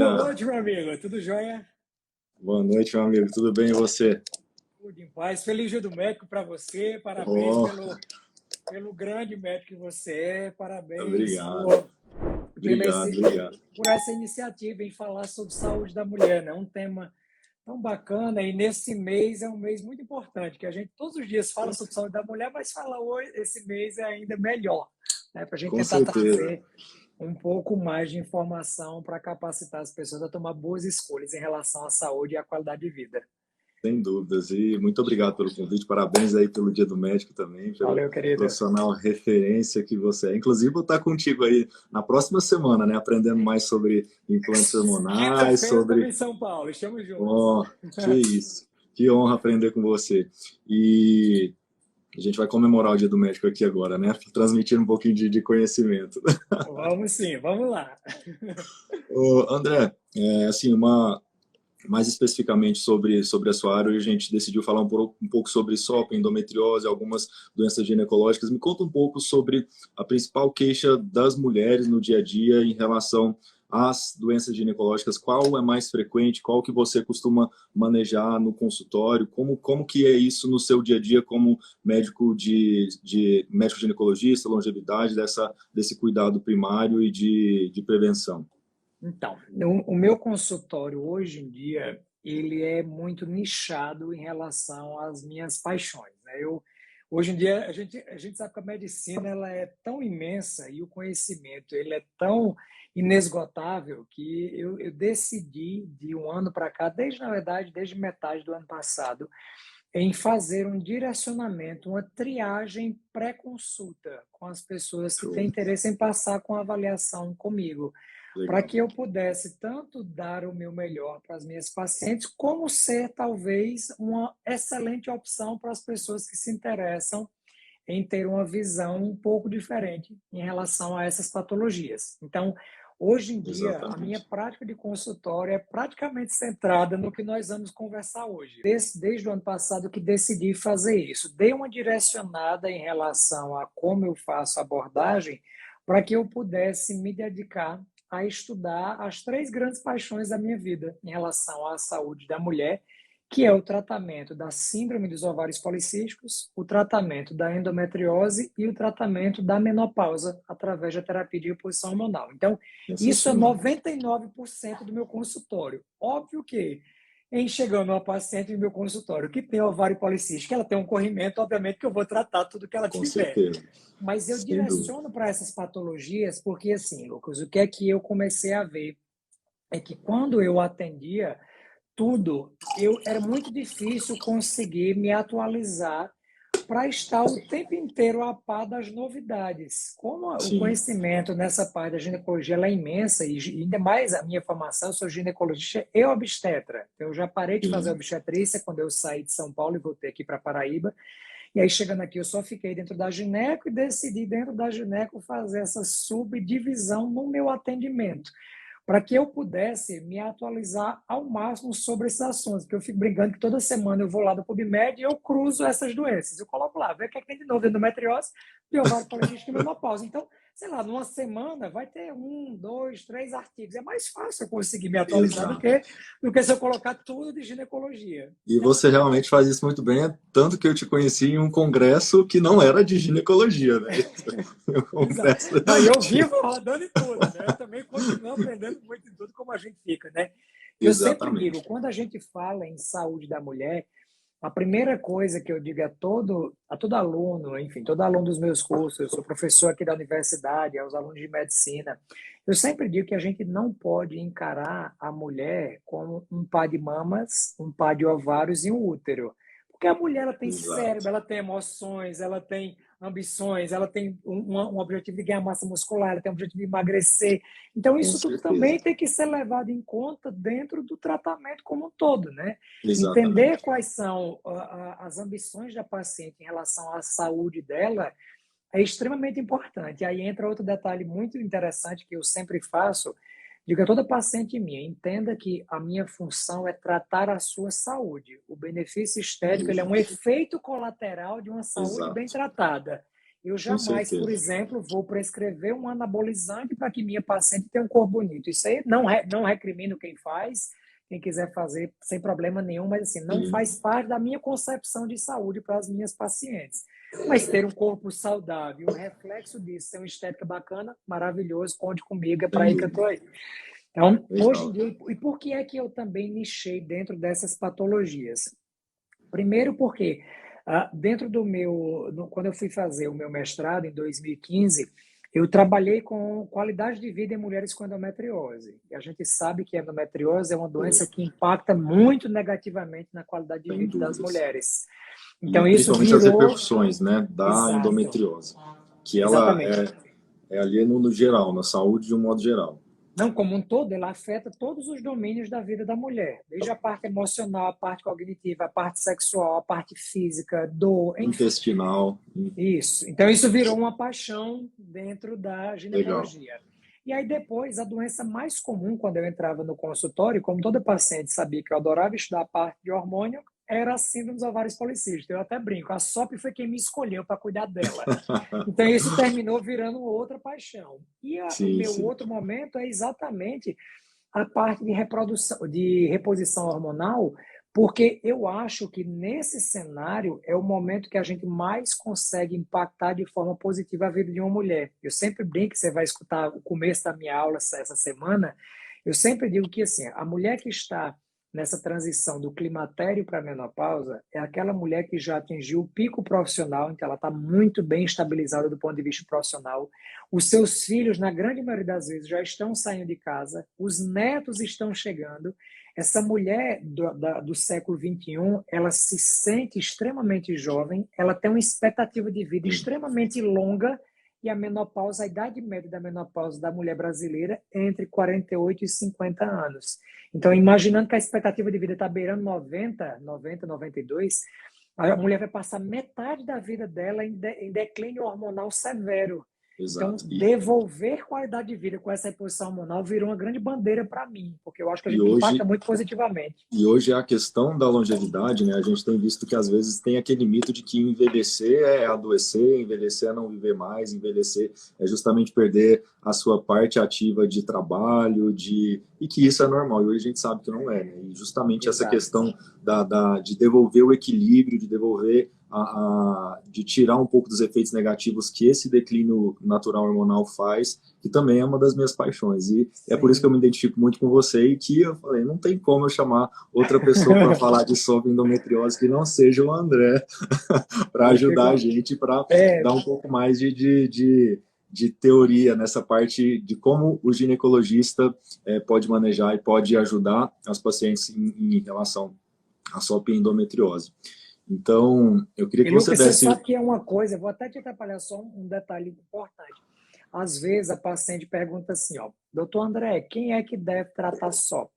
Boa dia. noite, meu amigo. Tudo jóia? Boa noite, meu amigo. Tudo bem e você? Tudo em paz. Feliz Dia do Médico para você. Parabéns Oh, pelo grande médico que você é. Parabéns obrigado. Obrigado, obrigado. por essa iniciativa em falar sobre saúde da mulher, né? Um tema tão bacana e nesse mês é um mês muito importante, que a gente todos os dias fala sobre saúde da mulher, mas falar hoje, esse mês é ainda melhor, né? Para a gente Com tentar certeza. trazer um pouco mais de informação para capacitar as pessoas a tomar boas escolhas em relação à saúde e à qualidade de vida. Sem dúvidas. E muito obrigado pelo convite. Parabéns aí pelo Dia do Médico também, pelo Valeu, querida. profissional referência que você é. Inclusive, vou estar contigo aí na próxima semana, né? Aprendendo mais sobre implantes hormonais, Quinta-feira estamos sobre... em São Paulo, estamos juntos. Oh, que isso. Que honra aprender com você. E a gente vai comemorar o Dia do Médico aqui agora, né? Transmitir um pouquinho de conhecimento. Vamos sim, vamos lá. Ô, André, assim, mais especificamente sobre a sua área, a gente decidiu falar um pouco sobre SOP, endometriose, algumas doenças ginecológicas. Me conta um pouco sobre a principal queixa das mulheres no dia a dia em relação às doenças ginecológicas. Qual é mais frequente? Qual que você costuma manejar no consultório? Como que é isso no seu dia a dia como médico de médico ginecologista, longevidade, desse cuidado primário e de prevenção? Então, o meu consultório hoje em dia, ele é muito nichado em relação às minhas paixões, né? Hoje em dia, a gente sabe que a medicina ela é tão imensa e o conhecimento ele é tão inesgotável que eu decidi, de um ano para cá, na verdade, desde metade do ano passado, em fazer um direcionamento, uma triagem pré-consulta com as pessoas que têm Show. interesse em passar com a avaliação comigo, para Legal. que eu pudesse tanto dar o meu melhor para as minhas pacientes, como ser talvez uma excelente opção para as pessoas que se interessam em ter uma visão um pouco diferente em relação a essas patologias. Então, hoje em dia, a minha Exatamente. prática de consultório é praticamente centrada no que nós vamos conversar hoje. Desde o ano passado que decidi fazer isso. Dei uma direcionada em relação a como eu faço a abordagem para que eu pudesse me dedicar a estudar as três grandes paixões da minha vida em relação à saúde da mulher, que é o tratamento da síndrome dos ovários policísticos, o tratamento da endometriose e o tratamento da menopausa através da terapia de reposição hormonal. Então, isso é Sensacional. 99% do meu consultório. Óbvio que, em chegando uma paciente no meu consultório que tem ovário policístico, ela tem um corrimento, obviamente que eu vou tratar tudo que ela Com tiver. certeza. Mas eu Sem dúvida. direciono para essas patologias porque, assim, Lucas, o que é que eu comecei a ver é que quando eu atendia, era muito difícil conseguir me atualizar para estar o tempo inteiro a par das novidades. Como o Sim. conhecimento nessa parte da ginecologia ela é imensa, e ainda mais a minha formação, eu sou ginecologista e obstetra. Eu já parei de fazer Sim. obstetrícia quando eu saí de São Paulo e voltei aqui para Paraíba. E aí, chegando aqui, eu só fiquei dentro da gineco e decidi, dentro da gineco, fazer essa subdivisão no meu atendimento, para que eu pudesse me atualizar ao máximo sobre esses assuntos, porque eu fico brincando que toda semana eu vou lá do PubMed e eu cruzo essas doenças. Eu coloco lá, ver o que é que tem de novo, endometriose, de ovário policístico e menopausa. Então, sei lá, numa semana vai ter 1, 2, 3 artigos. É mais fácil eu conseguir me atualizar do Exato. que, do que se eu colocar tudo de ginecologia. E Então, você realmente faz isso muito bem, tanto que eu te conheci em um congresso que não era de ginecologia, né? Um exato. congresso Não, e eu de... vivo rodando em tudo, né? Eu também continuo aprendendo muito em tudo, como a gente fica, né? Eu sempre digo, Exatamente. quando a gente fala em saúde da mulher, a primeira coisa que eu digo a todo aluno, enfim, todo aluno dos meus cursos, eu sou professor aqui da universidade, aos alunos de medicina, eu sempre digo que a gente não pode encarar a mulher como um par de mamas, um par de ovários e um útero. Porque a mulher ela tem cérebro, Exato. ela tem emoções, ela tem ambições, ela tem um objetivo de ganhar massa muscular, ela tem um objetivo de emagrecer. Então, Com isso tudo certeza. também tem que ser levado em conta dentro do tratamento como um todo, né? Entender Exatamente. quais são as ambições da paciente em relação à saúde dela é extremamente importante. Aí entra outro detalhe muito interessante que eu sempre faço, digo a toda paciente minha, entenda que a minha função é tratar a sua saúde. O benefício estético ele é um Exato. efeito colateral de uma saúde bem Exato. tratada. Eu Com jamais, por certeza. exemplo, vou prescrever um anabolizante para que minha paciente tenha um corpo bonito. Isso aí não recrimino quem faz, quem quiser fazer sem problema nenhum, mas assim, não Sim, faz parte da minha concepção de saúde para as minhas pacientes. Mas ter um corpo saudável, o reflexo disso, ser uma estética bacana, maravilhoso, conte comigo, é para sem aí que eu estou dúvida. aí. Então, hoje em Legal. dia, e por que é que eu também nichei dentro dessas patologias? Primeiro porque dentro do quando eu fui fazer o meu mestrado em 2015, eu trabalhei com qualidade de vida em mulheres com endometriose. E a gente sabe que a endometriose é uma doença Pô, que impacta muito negativamente na qualidade de sem vida das dúvidas. mulheres. E Então isso principalmente as virou repercussões, né, da exato, endometriose, que ela exatamente. é ali no geral, na saúde de um modo geral. Não, como um todo, ela afeta todos os domínios da vida da mulher, desde a parte emocional, a parte cognitiva, a parte sexual, a parte física, dor, enfim. Intestinal, Isso. Então, isso virou uma paixão dentro da legal. ginecologia. E aí, depois, a doença mais comum, quando eu entrava no consultório, como toda paciente sabia que eu adorava estudar a parte de hormônio, era a síndrome dos ovários policísticos. Eu até brinco, a SOP foi quem me escolheu para cuidar dela. Então, isso terminou virando outra paixão. E o Sim, meu sim. outro momento é exatamente a parte de reprodução, de reposição hormonal, porque eu acho que nesse cenário é o momento que a gente mais consegue impactar de forma positiva a vida de uma mulher. Eu sempre brinco, que você vai escutar o começo da minha aula essa semana, eu sempre digo que assim, a mulher que está nessa transição do climatério para a menopausa é aquela mulher que já atingiu o pico profissional, então ela está muito bem estabilizada do ponto de vista profissional. Os seus filhos, na grande maioria das vezes, já estão saindo de casa, os netos estão chegando. Essa mulher do século XXI, ela se sente extremamente jovem, ela tem uma expectativa de vida Sim. extremamente longa e a menopausa, a idade média da menopausa da mulher brasileira é entre 48 e 50 anos. Então, imaginando que a expectativa de vida está beirando 90, 92, a mulher vai passar metade da vida dela em declínio hormonal severo. Então, Exato. devolver qualidade de vida com essa reposição hormonal virou uma grande bandeira para mim, porque eu acho que a E gente impacta hoje, muito positivamente. E hoje a questão da longevidade, né? A gente tem visto que às vezes tem aquele mito de que envelhecer é adoecer, envelhecer é não viver mais, envelhecer é justamente perder a sua parte ativa de trabalho, e que isso é normal. E hoje a gente sabe que não é, né? E justamente essa Exato. questão de devolver o equilíbrio, de devolver de tirar um pouco dos efeitos negativos que esse declínio natural hormonal faz, que também é uma das minhas paixões. E é por isso que eu Sim. me identifico muito com você e que eu falei, não tem como eu chamar outra pessoa para falar de sobre endometriose que não seja o André, para Eu ajudar a fico. gente, para É, dar um pouco mais de teoria nessa parte de como o ginecologista pode manejar e pode ajudar as pacientes em relação à sua endometriose. Então, eu queria e que você Lucas, você desse. sabe que é uma coisa, vou até te atrapalhar só um detalhe importante. Às vezes a paciente pergunta assim, ó, doutor André, quem é que deve tratar SOP?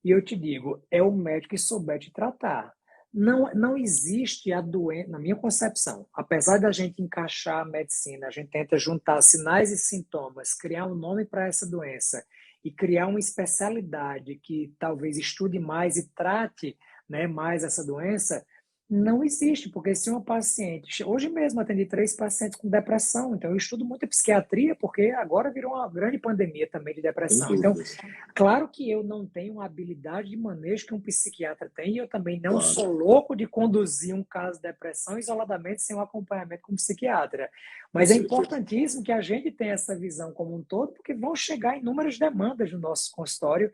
E eu te digo, é o médico que souber te tratar. Não existe a doença, na minha concepção, apesar da gente encaixar a medicina, a gente tenta juntar sinais e sintomas, criar um nome para essa doença e criar uma especialidade que talvez estude mais e trate, né, mais essa doença, não existe, porque se uma paciente, hoje mesmo atendi 3 pacientes com depressão, então eu estudo muito a psiquiatria, porque agora virou uma grande pandemia também de Sem depressão. Então, dúvidas, claro que eu não tenho a habilidade de manejo que um psiquiatra tem, e eu também não claro. sou louco de conduzir um caso de depressão isoladamente sem um acompanhamento com um psiquiatra. Com Mas é certeza. importantíssimo que a gente tenha essa visão como um todo, porque vão chegar inúmeras demandas no nosso consultório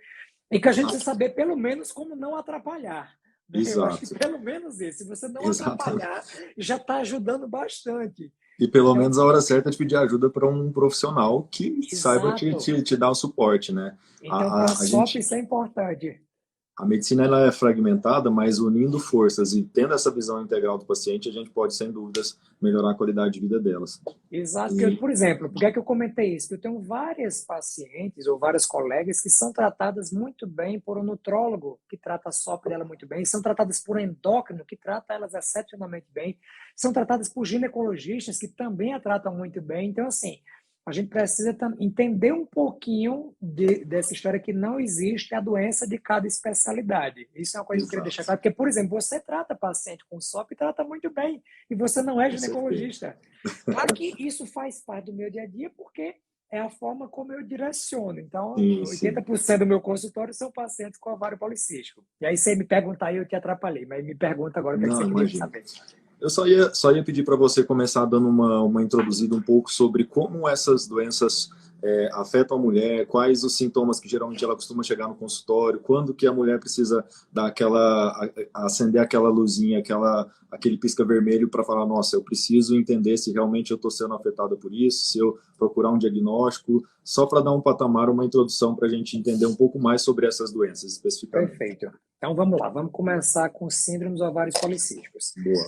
e que a gente precisa saber, pelo menos, como não atrapalhar. Né? Eu acho que Exato, pelo menos isso. Se você não exatamente. atrapalhar, já está ajudando bastante. E pelo Então, menos a hora certa é de pedir ajuda para um profissional que saiba exato. te dar o suporte, né? Então, para a A SOP, gente, isso é importante. a medicina ela é fragmentada, mas unindo forças e tendo essa visão integral do paciente, a gente pode, sem dúvidas, melhorar a qualidade de vida delas. Exato. E Por exemplo, por que é que eu comentei isso? Porque eu tenho várias pacientes ou várias colegas que são tratadas muito bem por um nutrólogo, que trata a SOP dela muito bem, são tratadas por um endócrino, que trata elas excepcionalmente bem, são tratadas por ginecologistas, que também a tratam muito bem. Então, assim, a gente precisa entender um pouquinho dessa história que não existe a doença de cada especialidade. Isso é uma coisa que eu queria deixar claro, porque, por exemplo, você trata paciente com SOP e trata muito bem, e você não é ginecologista. Claro que isso faz parte do meu dia a dia, porque é a forma como eu direciono. Então, 80% do meu consultório são pacientes com ovário policístico. E aí você me pergunta aí, eu te atrapalhei, mas me pergunta agora o que você queria saber. Eu só ia pedir para você começar dando uma introduzida um pouco sobre como essas doenças afetam a mulher, quais os sintomas que geralmente ela costuma chegar no consultório, quando que a mulher precisa dar acender aquela luzinha, aquele pisca vermelho para falar, nossa, eu preciso entender se realmente eu estou sendo afetada por isso, se eu procurar um diagnóstico, só para dar um patamar, uma introdução para a gente entender um pouco mais sobre essas doenças especificamente. Perfeito. Então vamos lá, vamos começar com síndrome dos ovários policísticos. Boa.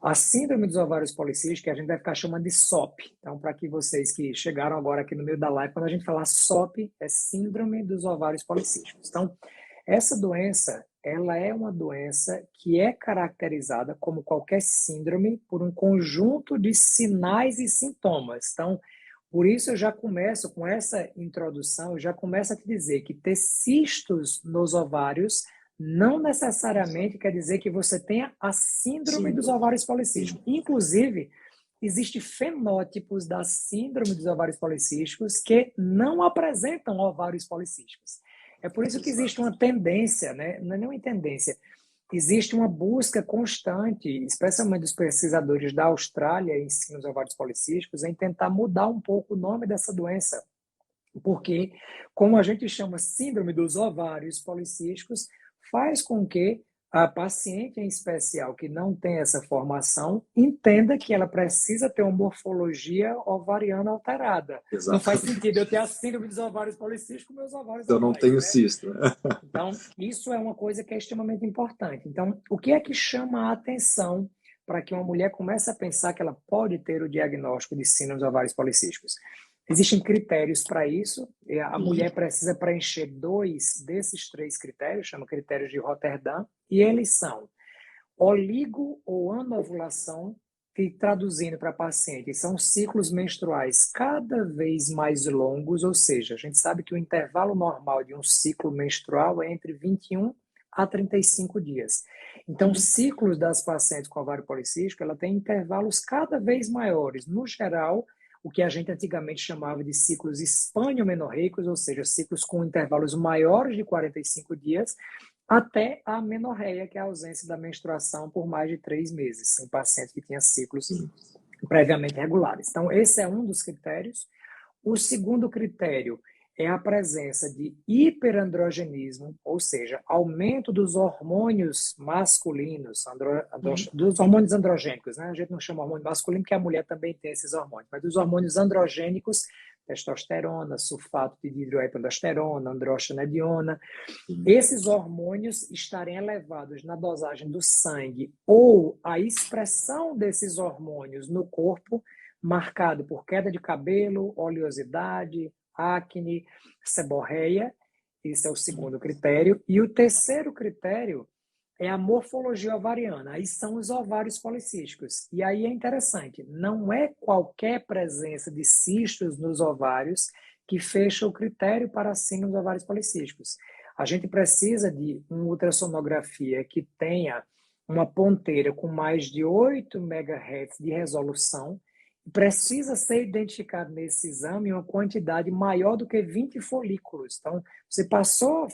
A síndrome dos ovários policísticos, a gente vai ficar chamando de SOP. Então, para que vocês que chegaram agora aqui no meio da live, quando a gente falar SOP, é síndrome dos ovários policísticos. Então, essa doença, ela é uma doença que é caracterizada, como qualquer síndrome, por um conjunto de sinais e sintomas. Então, por isso eu já começo com essa introdução, eu já começo a te dizer que ter cistos nos ovários não necessariamente quer dizer que você tenha a síndrome dos ovários policísticos. Inclusive, existem fenótipos da síndrome dos ovários policísticos que não apresentam ovários policísticos. É por isso que existe uma tendência, né? Não é nem uma tendência, existe uma busca constante, especialmente dos pesquisadores da Austrália em síndrome dos ovários policísticos, em tentar mudar um pouco o nome dessa doença. Porque, como a gente chama síndrome dos ovários policísticos, faz com que a paciente em especial que não tem essa formação entenda que ela precisa ter uma morfologia ovariana alterada. Exatamente. Não faz sentido eu ter a síndrome dos ovários policísticos, meus ovários eu não tenho cisto. Então, isso é uma coisa que é extremamente importante. Então, o que é que chama a atenção para que uma mulher comece a pensar que ela pode ter o diagnóstico de síndrome dos ovários policísticos? Existem critérios para isso. A mulher precisa preencher 2 desses 3 critérios, chama critérios de Rotterdam, e eles são oligo ou anovulação, que traduzindo para paciente, são ciclos menstruais cada vez mais longos, ou seja, a gente sabe que o intervalo normal de um ciclo menstrual é entre 21 a 35 dias. Então, os ciclos das pacientes com ovário policístico, ela tem intervalos cada vez maiores. No geral, o que a gente antigamente chamava de ciclos espanhomenorreicos, ou seja, ciclos com intervalos maiores de 45 dias, até a menorreia, que é a ausência da menstruação por mais de 3 meses, em pacientes que tinham ciclos previamente regulares. Então, esse é um dos critérios. O segundo critério é a presença de hiperandrogenismo, ou seja, aumento dos hormônios masculinos, dos hormônios androgênicos, né? A gente não chama hormônio masculino porque a mulher também tem esses hormônios, mas dos hormônios androgênicos, testosterona, sulfato de dihidroepiandrosterona, androstenediona, esses hormônios estarem elevados na dosagem do sangue ou a expressão desses hormônios no corpo, marcado por queda de cabelo, oleosidade, acne, seborreia, esse é o segundo critério. E o terceiro critério é a morfologia ovariana, aí são os ovários policísticos. E aí é interessante, não é qualquer presença de cistos nos ovários que fecha o critério para a síndrome dos ovários policísticos. A gente precisa de uma ultrassonografia que tenha uma ponteira com mais de 8 MHz de resolução. Precisa ser identificado nesse exame uma quantidade maior do que 20 folículos. Então, você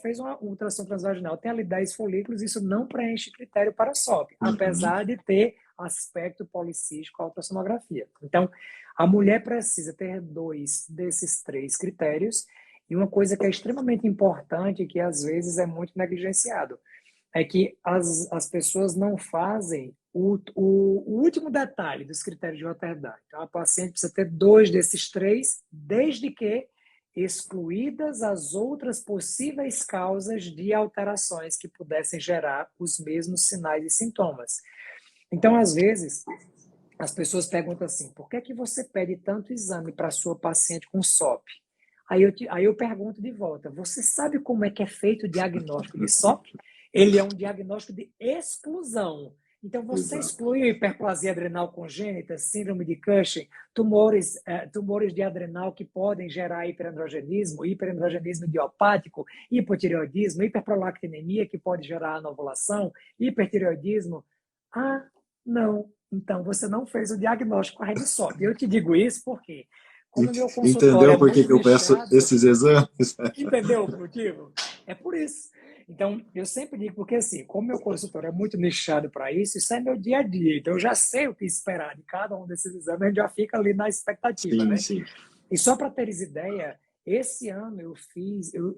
fez uma ultrassom transvaginal, tem ali 10 folículos, isso não preenche critério para SOP, apesar de ter aspecto policístico à ultrassonografia. Então, a mulher precisa ter 2 desses 3 critérios, e uma coisa que é extremamente importante e que às vezes é muito negligenciado, é que as pessoas não fazem o último detalhe dos critérios de Rotterdam. Então, a paciente precisa ter 2 desses 3, desde que excluídas as outras possíveis causas de alterações que pudessem gerar os mesmos sinais e sintomas. Então, às vezes, as pessoas perguntam assim, por que você pede tanto exame para a sua paciente com SOP? Aí eu pergunto de volta, você sabe como é que é feito o diagnóstico de SOP? Ele é um diagnóstico de exclusão. Então, você Exato. exclui hiperplasia adrenal congênita, síndrome de Cushing, tumores de adrenal que podem gerar hiperandrogenismo idiopático, hipotireoidismo, hiperprolactinemia que pode gerar anovulação, hipertireoidismo. Ah, não. Então, você não fez o diagnóstico com a RedSOP. Eu te digo isso porque, como o meu consultório Entendeu é por que muito que eu peço nichado, esses exames? entendeu o motivo? É por isso. Então, eu sempre digo, porque assim, como meu consultório é muito nichado para isso é meu dia a dia. Então, eu já sei o que esperar de cada um desses exames, a gente já fica ali na expectativa, Sim, né? sim. E só para teres ideia, esse ano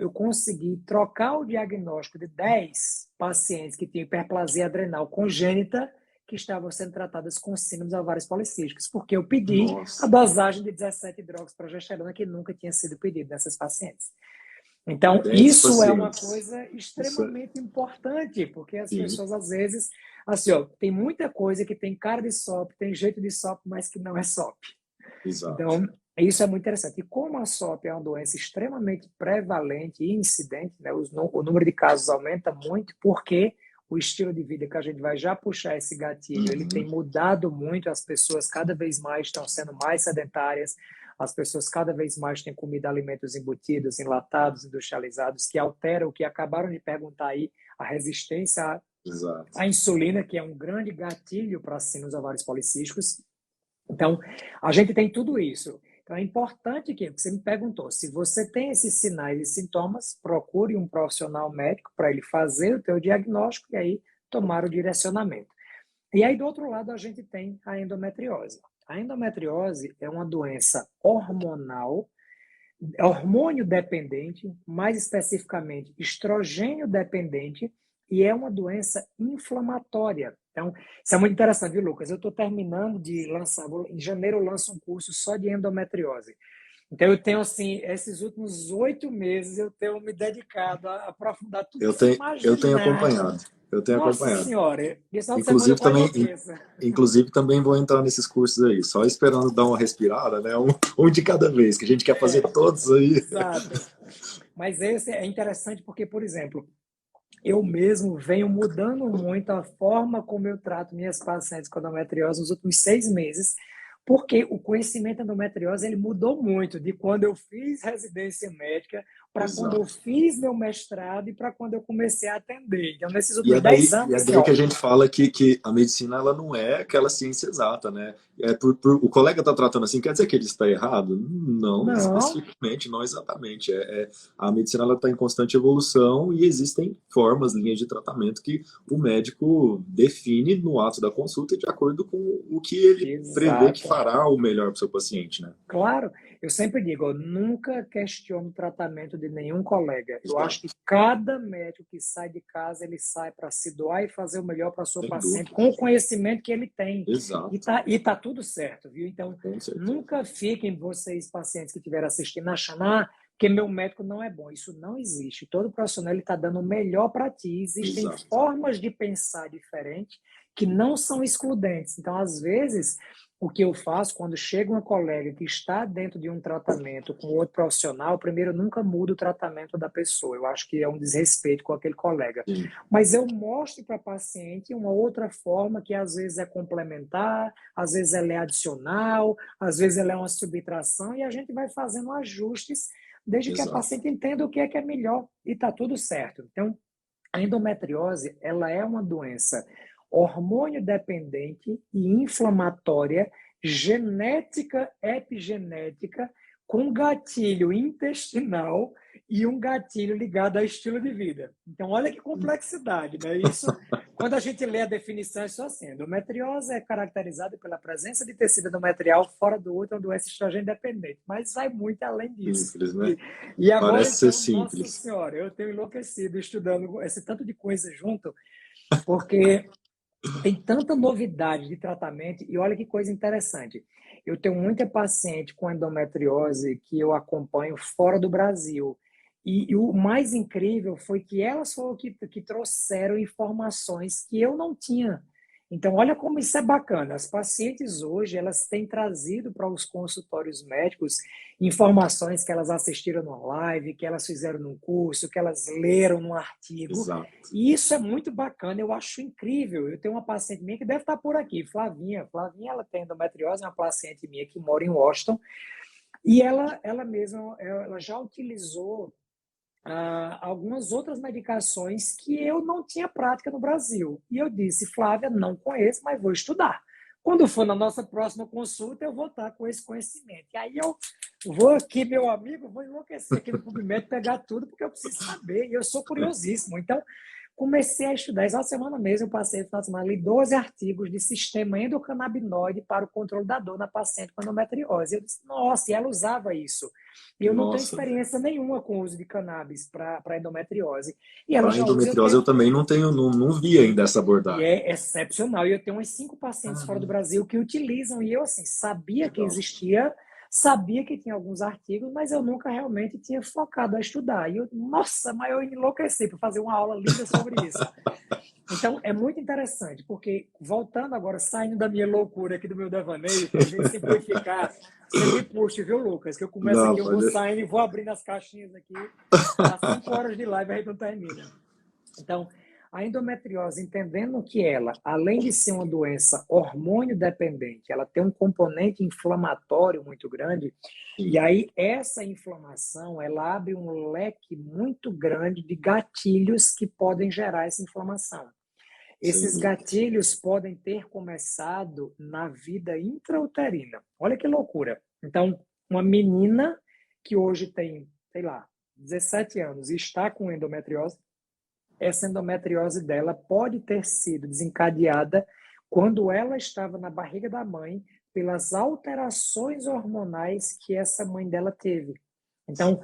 eu consegui trocar o diagnóstico de 10 pacientes que tinham hiperplasia adrenal congênita que estavam sendo tratadas com síndromes ovários policísticos, porque eu pedi a Nossa, dosagem de 17 hidroxiprogesterona que nunca tinha sido pedido nessas pacientes. Então, 10 isso é uma pacientes. coisa Isso é, extremamente importante, porque as sim, pessoas, às vezes, assim, ó, tem muita coisa que tem cara de SOP, tem jeito de SOP, mas que não é SOP. exato. Então, isso é muito interessante. E como a SOP é uma doença extremamente prevalente e incidente, né, o número de casos aumenta muito, porque o estilo de vida que a gente vai já puxar esse gatilho, ele tem Uhum. mudado muito, as pessoas cada vez mais estão sendo mais sedentárias, as pessoas cada vez mais têm comido alimentos embutidos, enlatados, industrializados, que alteram, o que acabaram de perguntar aí, a resistência Exato. à insulina, que é um grande gatilho para síndromes ovários policísticos. Então, a gente tem tudo isso. Então, é importante que você me perguntou, se você tem esses sinais e sintomas, procure um profissional médico para ele fazer o teu diagnóstico e aí tomar o direcionamento. E aí, do outro lado, a gente tem a endometriose. A endometriose é uma doença hormonal, hormônio dependente, mais especificamente estrogênio dependente, e é uma doença inflamatória. Então, isso é muito interessante, viu, Lucas? Eu estou terminando de lançar, em janeiro eu lanço um curso só de endometriose. Então, eu tenho, assim, esses últimos 8 meses, eu tenho me dedicado a aprofundar tudo que você Eu tenho imaginar. acompanhado. Eu tenho Nossa acompanhado. Senhora, esse final de semana eu Inclusive quase também, enlouqueço. inclusive também vou entrar nesses cursos aí, só esperando dar uma respirada, né? Um de cada vez, que a gente quer fazer É, todos aí. exato. Mas esse é interessante porque, por exemplo, eu mesmo venho mudando muito a forma como eu trato minhas pacientes com endometriose nos últimos 6 meses, porque o conhecimento da endometriose ele mudou muito de quando eu fiz residência médica para quando eu Exato. fiz meu mestrado e para quando eu comecei a atender. Então, nesses E últimos é 10 daí, anos, e é assim, daí que ó, a gente fala que a medicina ela não é aquela ciência exata, né? O colega está tratando assim, quer dizer que ele está errado? Não não, especificamente, não exatamente. A medicina ela está em constante evolução e existem formas, linhas de tratamento que o médico define no ato da consulta de acordo com o que ele prevê que exato. fará o melhor para o seu paciente, né? Claro, eu sempre digo, eu nunca questiono o tratamento de nenhum colega. Eu acho Exato. que cada médico que sai de casa, ele sai para se doar e fazer o melhor para o seu Sem paciente, dúvida. com o conhecimento que ele tem. Exato. E tá tudo certo, viu? Então, Com certeza. nunca fiquem vocês, pacientes que estiverem assistindo, achando, que meu médico não é bom. Isso não existe. Todo profissional está dando o melhor para ti. Existem Exato. formas de pensar diferentes que não são excludentes. Então, às vezes o que eu faço quando chega uma colega que está dentro de um tratamento com outro profissional, primeiro, eu nunca mudo o tratamento da pessoa. Eu acho que é um desrespeito com aquele colega. Sim. Mas eu mostro para a paciente uma outra forma que às vezes é complementar, às vezes ela é adicional, às vezes ela é uma subtração e a gente vai fazendo ajustes desde que a Exato. paciente entenda o que é melhor e está tudo certo. Então, a endometriose, ela é uma doença hormônio dependente e inflamatória, genética, epigenética, com gatilho intestinal e um gatilho ligado ao estilo de vida. Então, olha que complexidade, né? Isso, quando a gente lê a definição, é só assim: endometriose é caracterizada pela presença de tecido endometrial fora do útero, uma doença estrogênio dependente, mas vai muito além disso. Simples, né? E agora, Parece ser então, nossa simples. senhora, eu tenho enlouquecido estudando esse tanto de coisa junto, porque tem tanta novidade de tratamento e olha que coisa interessante. Eu tenho muita paciente com endometriose que eu acompanho fora do Brasil. E o mais incrível foi que elas foram que trouxeram informações que eu não tinha. Então, olha como isso é bacana. As pacientes hoje, elas têm trazido para os consultórios médicos informações que elas assistiram numa live, que elas fizeram num curso, que elas leram num artigo. Exato. E isso é muito bacana, eu acho incrível. Eu tenho uma paciente minha que deve estar por aqui, Flavinha. Flavinha, ela tem endometriose, é uma paciente minha que mora em Washington. E ela mesma, ela já utilizou algumas outras medicações que eu não tinha prática no Brasil. E eu disse, Flávia, não conheço, mas vou estudar. Quando for na nossa próxima consulta, eu vou estar com esse conhecimento. E aí eu vou aqui, meu amigo, vou enlouquecer aqui no PubMed, pegar tudo, porque eu preciso saber, e eu sou curiosíssimo. Então, comecei a estudar. Essa semana mesmo, eu passei no final de semana, li 12 artigos de sistema endocannabinoide para o controle da dor na paciente com endometriose. Eu disse, nossa, e ela usava isso. E eu não tenho Nossa. experiência nenhuma com o uso de cannabis para endometriose. E ela Para já usa, endometriose eu também não tenho, não vi ainda essa e abordagem. é excepcional. E eu tenho uns 5 pacientes fora do Brasil que utilizam, e eu, assim, sabia que Legal. existia, sabia que tinha alguns artigos, mas eu nunca realmente tinha focado a estudar. E eu, nossa, mas eu enlouqueci para fazer uma aula linda sobre isso. Então, é muito interessante, porque, voltando agora, saindo da minha loucura aqui do meu devaneio, para a gente simplificar, você me puxa, viu, Lucas? Que eu começo Não, aqui, eu vou pode. saindo e vou abrindo as caixinhas aqui, dá 5 horas de live, a gente não termina. Então, a endometriose, entendendo que ela, além de ser uma doença hormônio dependente, ela tem um componente inflamatório muito grande, e Sim, aí essa inflamação, ela abre um leque muito grande de gatilhos que podem gerar essa inflamação. sem Esses dúvida. gatilhos podem ter começado na vida intrauterina. Olha que loucura. Então, uma menina que hoje tem, sei lá, 17 anos e está com endometriose, essa endometriose dela pode ter sido desencadeada quando ela estava na barriga da mãe pelas alterações hormonais que essa mãe dela teve. Então,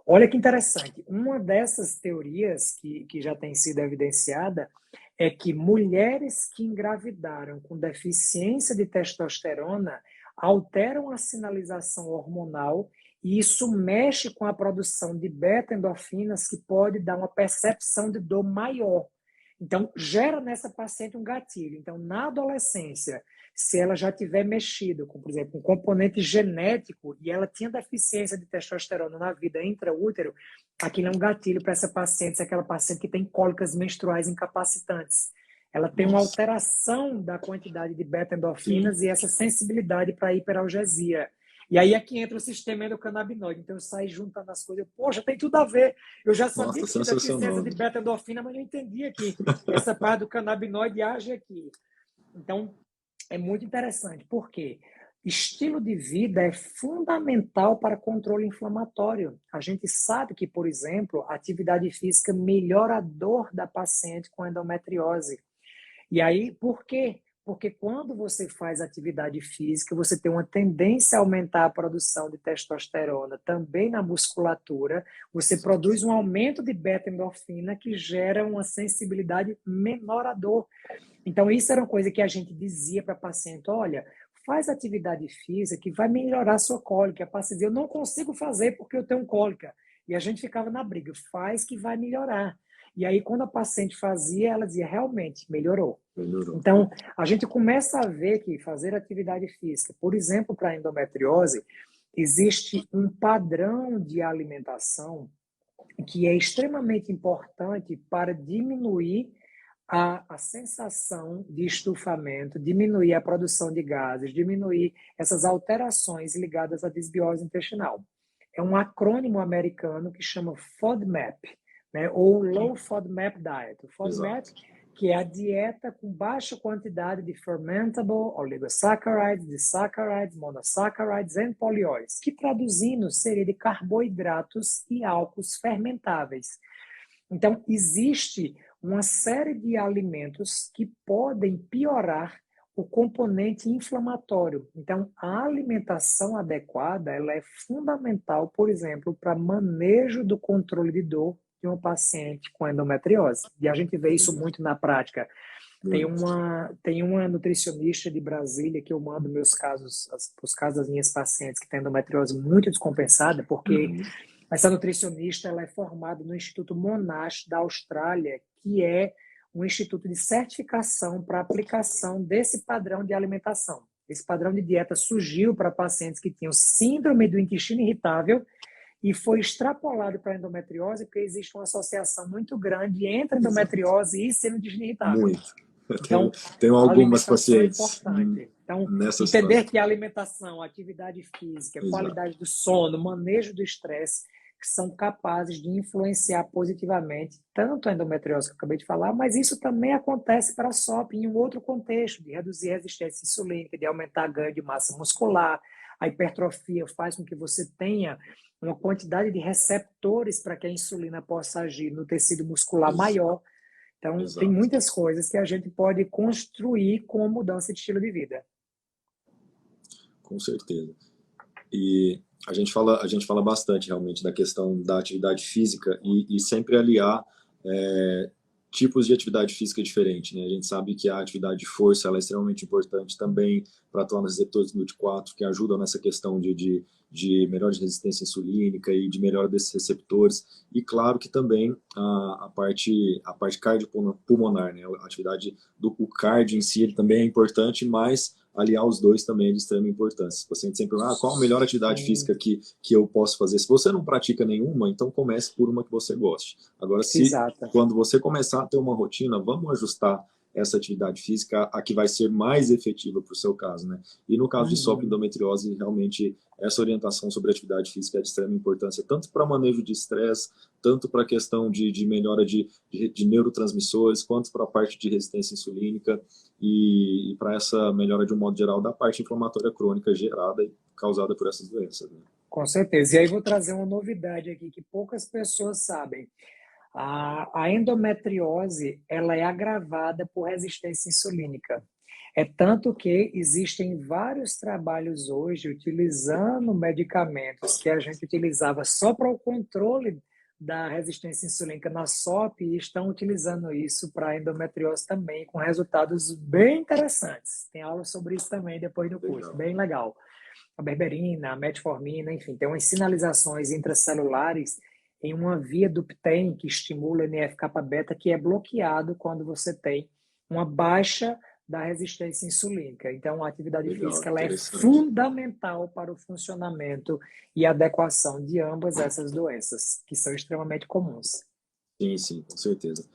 olha que interessante. Uma dessas teorias que já tem sido evidenciada é que mulheres que engravidaram com deficiência de testosterona alteram a sinalização hormonal e isso mexe com a produção de beta-endorfinas, que pode dar uma percepção de dor maior. Então, gera nessa paciente um gatilho. Então, na adolescência, se ela já tiver mexido com, por exemplo, um componente genético e ela tinha deficiência de testosterona na vida intraútero, aquilo é um gatilho para essa paciente, se é aquela paciente que tem cólicas menstruais incapacitantes. Ela tem uma Nossa. alteração da quantidade de Sim. beta-endorfinas e essa sensibilidade para a hiperalgesia. E aí é que entra o sistema endocannabinoide. Então eu saio juntando as coisas. Poxa, tem tudo a ver. Eu já sabia Nossa, que tinha deficiência sensacional. de beta-endorfina, mas não entendia que essa parte do canabinoide age aqui. Então, é muito interessante. Por quê? Estilo de vida é fundamental para controle inflamatório. A gente sabe que, por exemplo, a atividade física melhora a dor da paciente com endometriose. E aí, por quê? Porque quando você faz atividade física, você tem uma tendência a aumentar a produção de testosterona também na musculatura, você produz um aumento de beta-endorfina que gera uma sensibilidade menor à dor. Então, isso era uma coisa que a gente dizia para a paciente, olha, faz atividade física que vai melhorar a sua cólica. A paciente dizia, eu não consigo fazer porque eu tenho cólica. E a gente ficava na briga, faz que vai melhorar. E aí, quando a paciente fazia, ela dizia, realmente, melhorou. Melhorou. Então, a gente começa a ver que fazer atividade física, por exemplo, para endometriose, existe um padrão de alimentação que é extremamente importante para diminuir a sensação de estufamento, diminuir a produção de gases, diminuir essas alterações ligadas à desbiose intestinal. É um acrônimo americano que chama FODMAP, né, ou Low FODMAP Diet. O FODMAP, Exato. que é a dieta com baixa quantidade de fermentable oligosaccharides, disaccharides, monosaccharides e polióides, que traduzindo seria de carboidratos e álcools fermentáveis. Então, existe uma série de alimentos que podem piorar o componente inflamatório. Então, a alimentação adequada, ela é fundamental, por exemplo, para manejo do controle de dor de um paciente com endometriose. E a gente vê isso muito na prática. Tem uma nutricionista de Brasília que eu mando meus casos, os casos das minhas pacientes que têm endometriose muito descompensada, porque essa nutricionista ela é formada no Instituto Monash da Austrália, que é um instituto de certificação para aplicação desse padrão de alimentação. Esse padrão de dieta surgiu para pacientes que tinham síndrome do intestino irritável e foi extrapolado para a endometriose, porque existe uma associação muito grande entre endometriose e síndrome do intestino irritável. Muito. Então, tenho a algumas alimentação é pacientes importante. Então, nessa entender situação. que a alimentação, a atividade física, Exato. qualidade do sono, manejo do estresse, que são capazes de influenciar positivamente tanto a endometriose que eu acabei de falar, mas isso também acontece para a SOP em um outro contexto, de reduzir a resistência insulínica, de aumentar ganho de massa muscular. A hipertrofia faz com que você tenha uma quantidade de receptores para que a insulina possa agir no tecido muscular maior. Então, tem Exato. muitas coisas que a gente pode construir com a mudança de estilo de vida. Com certeza. E a gente fala bastante realmente da questão da atividade física e sempre aliar tipos de atividade física diferente, né? A gente sabe que a atividade de força ela é extremamente importante também para atuar nos receptores GLUT4, que ajudam nessa questão de melhora de resistência insulínica e de melhora desses receptores. E claro que também a parte cardiopulmonar, né? A atividade o cardio em si ele também é importante, mas aliar os dois também é de extrema importância. O paciente sempre pergunta, qual a melhor atividade física que eu posso fazer? Se você não pratica nenhuma, então comece por uma que você goste. Agora, quando você começar a ter uma rotina, vamos ajustar essa atividade física a que vai ser mais efetiva para o seu caso, né? E no caso de SOP endometriose, realmente essa orientação sobre atividade física é de extrema importância, tanto para manejo de estresse, tanto para a questão de melhora de neurotransmissores, quanto para a parte de resistência insulínica e para essa melhora, de um modo geral, da parte inflamatória crônica gerada e causada por essas doenças, né? Com certeza. E aí vou trazer uma novidade aqui que poucas pessoas sabem. A endometriose ela é agravada por resistência insulínica. É tanto que existem vários trabalhos hoje utilizando medicamentos que a gente utilizava só para o controle da resistência insulínica na SOP e estão utilizando isso para a endometriose também, com resultados bem interessantes. Tem aula sobre isso também depois do curso, bem legal. A berberina, a metformina, enfim, tem umas sinalizações intracelulares em uma via do PTEN que estimula o NF-κ-beta, que é bloqueado quando você tem uma baixa da resistência insulínica. Então, a atividade física ela é fundamental para o funcionamento e adequação de ambas essas doenças, que são extremamente comuns. Sim, com certeza.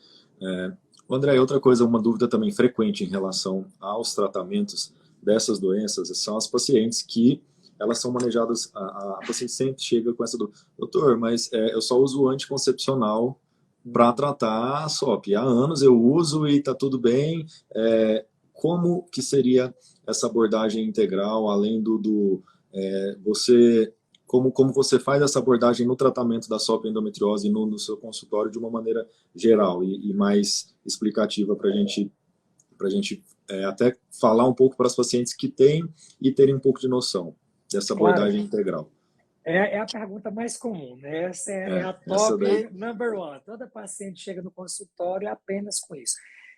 André, outra coisa, uma dúvida também frequente em relação aos tratamentos dessas doenças são as pacientes que elas são manejadas, a paciente sempre chega com essa dúvida, doutor, mas eu só uso anticoncepcional para tratar a SOP. Há anos eu uso e está tudo bem. Como que seria essa abordagem integral, além como você faz essa abordagem no tratamento da SOP endometriose no seu consultório de uma maneira geral e mais explicativa para a gente até falar um pouco para as pacientes que têm e terem um pouco de noção dessa abordagem integral. É a pergunta mais comum, né? Essa é a top number one. Toda paciente chega no consultório apenas com isso.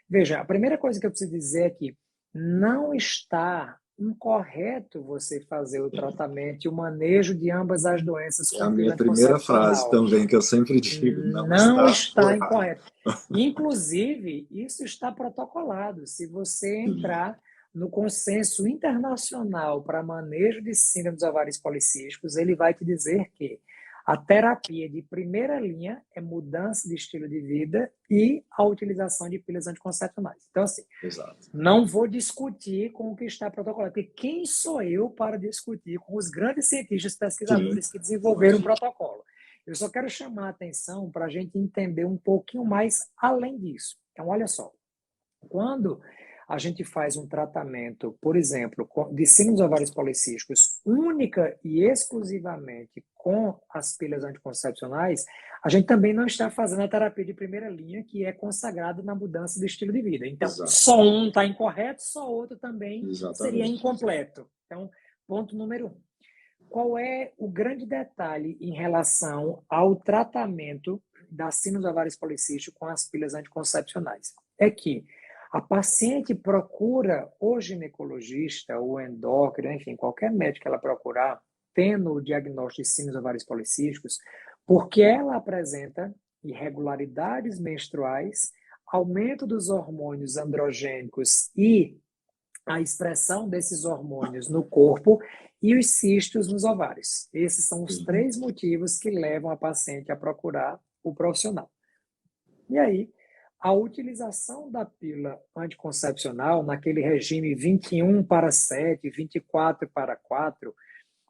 Veja, a primeira coisa que eu preciso dizer é que não está incorreto você fazer o tratamento e o manejo de ambas as doenças com a minha primeira frase também, que eu sempre digo. Não está incorreto. Inclusive, isso está protocolado. Se você entrar no consenso internacional para manejo de síndrome dos ovários policísticos, ele vai te dizer que a terapia de primeira linha é mudança de estilo de vida e a utilização de pílulas anticoncepcionais. Então, assim, não vou discutir com o que está protocolado, porque quem sou eu para discutir com os grandes cientistas pesquisadores que desenvolveram o protocolo? Eu só quero chamar a atenção para a gente entender um pouquinho mais além disso. Então, olha só, quando a gente faz um tratamento, por exemplo, de síndrome dos ovários policísticos, única e exclusivamente com as pílulas anticoncepcionais, a gente também não está fazendo a terapia de primeira linha, que é consagrada na mudança do estilo de vida. Então, só um está incorreto, só outro também seria incompleto. Então, ponto número 1. Qual é o grande detalhe em relação ao tratamento da síndrome dos ovários policísticos com as pílulas anticoncepcionais? É que a paciente procura o ginecologista, o endócrino, enfim, qualquer médico que ela procurar, tendo o diagnóstico de síndrome dos ovários policísticos, porque ela apresenta irregularidades menstruais aumento dos hormônios androgênicos e a expressão desses hormônios no corpo e os cistos nos ovários. Esses são os 3 motivos que levam a paciente a procurar o profissional. E aí, a utilização da pílula anticoncepcional naquele regime 21/7, 24/4,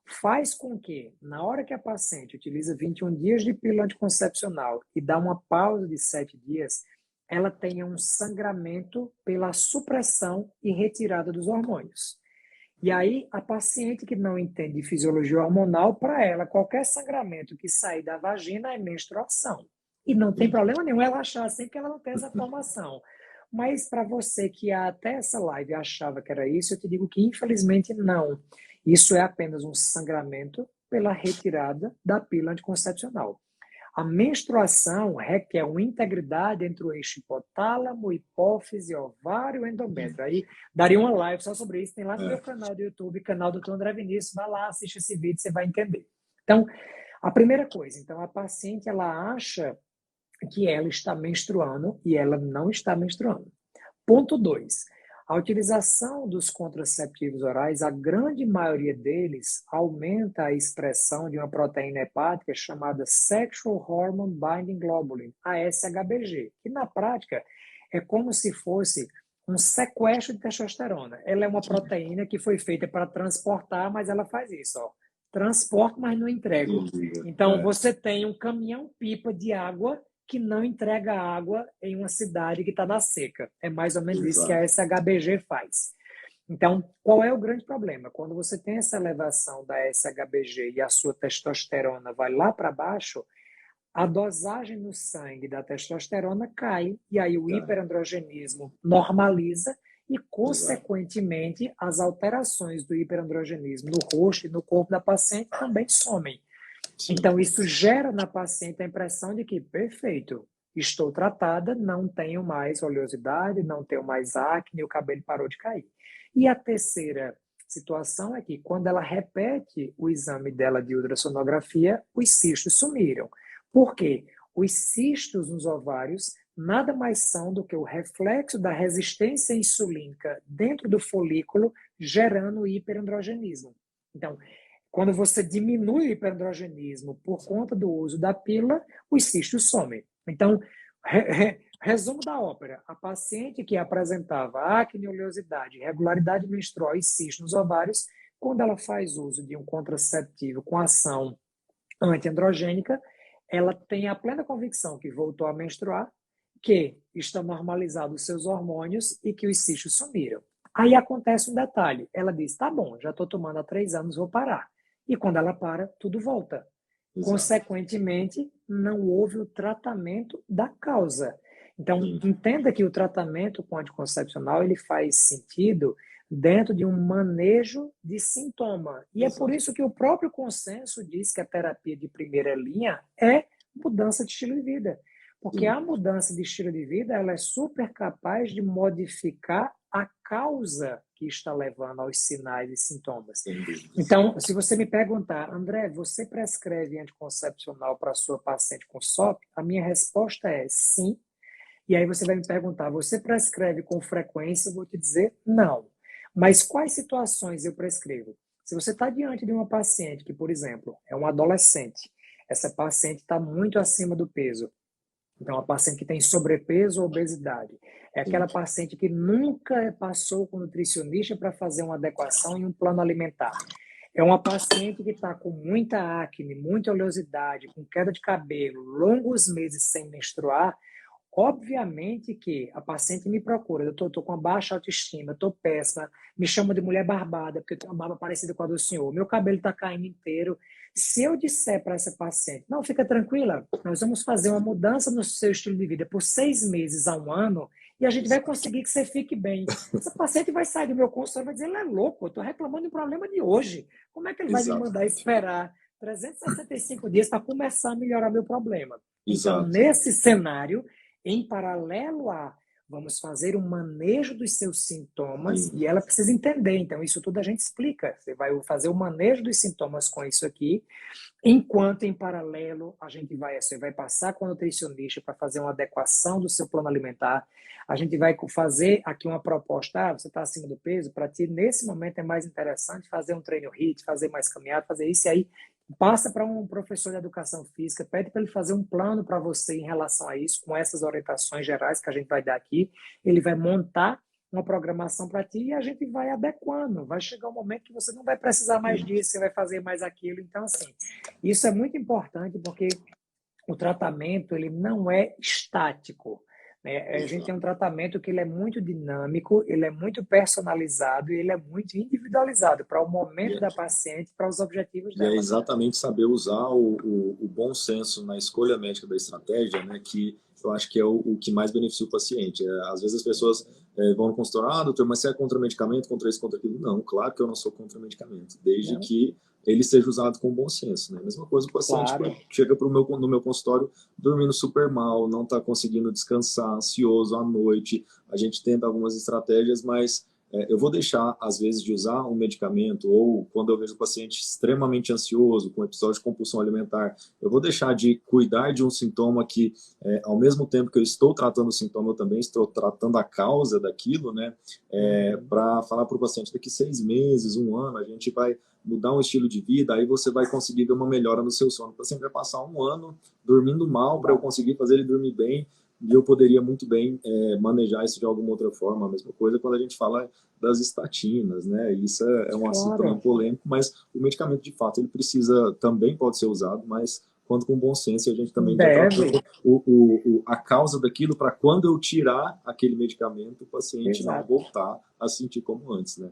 faz com que, na hora que a paciente utiliza 21 dias de pílula anticoncepcional e dá uma pausa de 7 dias, ela tenha um sangramento pela supressão e retirada dos hormônios. E aí, a paciente que não entende fisiologia hormonal, para ela, qualquer sangramento que sair da vagina é menstruação. E não tem problema nenhum ela achar assim, que ela não tem essa formação. Mas para você que até essa live achava que era isso, eu te digo que infelizmente não. Isso é apenas um sangramento pela retirada da pílula anticoncepcional. A menstruação requer uma integridade entre o eixo hipotálamo, hipófise, ovário e endométrio. Aí daria uma live só sobre isso. Tem lá no meu canal do YouTube, canal do Dr. André Vinícius. Vai lá, assiste esse vídeo, você vai entender. Então, a primeira coisa, então a paciente ela acha que ela está menstruando e ela não está menstruando. Ponto 2. A utilização dos contraceptivos orais, a grande maioria deles aumenta a expressão de uma proteína hepática chamada Sexual Hormone Binding Globulin, a SHBG, que na prática é como se fosse um sequestro de testosterona. Ela é uma proteína que foi feita para transportar, mas ela faz isso, ó. Transporto, mas não entrego. Então, você tem um caminhão-pipa de água que não entrega água em uma cidade que está na seca. É mais ou menos isso que a SHBG faz. Então, qual é o grande problema? Quando você tem essa elevação da SHBG e a sua testosterona vai lá para baixo, a dosagem no sangue da testosterona cai, e aí o hiperandrogenismo normaliza e, consequentemente, as alterações do hiperandrogenismo no rosto e no corpo da paciente também somem. Então, isso gera na paciente a impressão de que, perfeito, estou tratada, não tenho mais oleosidade, não tenho mais acne, o cabelo parou de cair. E a terceira situação é que, quando ela repete o exame dela de ultrassonografia, os cistos sumiram. Por quê? Os cistos nos ovários nada mais são do que o reflexo da resistência insulínica dentro do folículo, gerando hiperandrogenismo. Então, quando você diminui o hiperandrogenismo por conta do uso da pílula, os cistos somem. Então, resumo da ópera. A paciente que apresentava acne, oleosidade, irregularidade menstrual e cistos nos ovários, quando ela faz uso de um contraceptivo com ação antiandrogênica, ela tem a plena convicção que voltou a menstruar, que estão normalizados os seus hormônios e que os cistos sumiram. Aí acontece um detalhe. Ela diz, tá bom, já estou tomando há 3 anos, vou parar. E quando ela para, tudo volta. Consequentemente, não houve o tratamento da causa. Então, entenda que o tratamento com anticoncepcional ele faz sentido dentro de um manejo de sintoma. E é por isso que o próprio consenso diz que a terapia de primeira linha é mudança de estilo de vida. Porque a mudança de estilo de vida ela é super capaz de modificar a causa que está levando aos sinais e sintomas. Então, se você me perguntar, André, você prescreve anticoncepcional para a sua paciente com SOP? A minha resposta é sim. E aí você vai me perguntar, você prescreve com frequência? Eu vou te dizer não. Mas quais situações eu prescrevo? Se você está diante de uma paciente que, por exemplo, é um adolescente, essa paciente está muito acima do peso, então, a paciente que tem sobrepeso ou obesidade. É aquela paciente que nunca passou com o nutricionista para fazer uma adequação em um plano alimentar. É uma paciente que está com muita acne, muita oleosidade, com queda de cabelo, longos meses sem menstruar. Obviamente que a paciente me procura, eu estou com uma baixa autoestima, estou péssima, me chama de mulher barbada, porque eu tenho uma barba parecida com a do senhor, meu cabelo está caindo inteiro. Se eu disser para essa paciente, não, fica tranquila, nós vamos fazer uma mudança no seu estilo de vida por 6 meses a 1 ano e a gente vai conseguir que você fique bem. Essa paciente vai sair do meu consultório e vai dizer, ele é louco, eu estou reclamando do problema de hoje. Como é que ele vai me mandar esperar 365 dias para começar a melhorar meu problema? Então, nesse cenário, em paralelo a vamos fazer um manejo dos seus sintomas, Sim. e ela precisa entender. Então, isso tudo a gente explica. Você vai fazer o manejo dos sintomas com isso aqui, enquanto, em paralelo, você vai passar com o nutricionista para fazer uma adequação do seu plano alimentar. A gente vai fazer aqui uma proposta. Você está acima do peso, para ti, nesse momento, é mais interessante fazer um treino HIIT, fazer mais caminhada, fazer isso, e aí passa para um professor de educação física, pede para ele fazer um plano para você em relação a isso, com essas orientações gerais que a gente vai dar aqui. Ele vai montar uma programação para ti e a gente vai adequando. Vai chegar um momento que você não vai precisar mais disso, você vai fazer mais aquilo. Então, assim, isso é muito importante porque o tratamento ele não é estático. Né? A gente tem um tratamento que ele é muito dinâmico, ele é muito personalizado e ele é muito individualizado para o momento da paciente, para os objetivos E é dela. exatamente saber usar o bom senso na escolha médica da estratégia, né, que eu acho que é o que mais beneficia o paciente. Às vezes as pessoas vão no consultório, doutor, mas você é contra medicamento, contra isso, contra aquilo? Não, claro que eu não sou contra medicamento, desde que ele seja usado com bom senso. Né? Mesma coisa o paciente chega no meu consultório dormindo super mal, não está conseguindo descansar, ansioso à noite. A gente tenta algumas estratégias, mas eu vou deixar, às vezes, de usar um medicamento, ou quando eu vejo o paciente extremamente ansioso, com episódio de compulsão alimentar, eu vou deixar de cuidar de um sintoma que, ao mesmo tempo que eu estou tratando o sintoma, eu também estou tratando a causa daquilo, né? Para falar para o paciente, daqui 6 meses, 1 ano, a gente vai mudar um estilo de vida, aí você vai conseguir ver uma melhora no seu sono. O paciente vai passar 1 ano dormindo mal para eu conseguir fazer ele dormir bem, e eu poderia muito bem manejar isso de alguma outra forma. A mesma coisa quando a gente fala das estatinas, né? Isso é um assunto também polêmico, mas o medicamento, de fato, ele precisa, também pode ser usado, mas quando com bom senso, a gente também está tratando a causa daquilo para quando eu tirar aquele medicamento, o paciente não voltar a sentir como antes, né?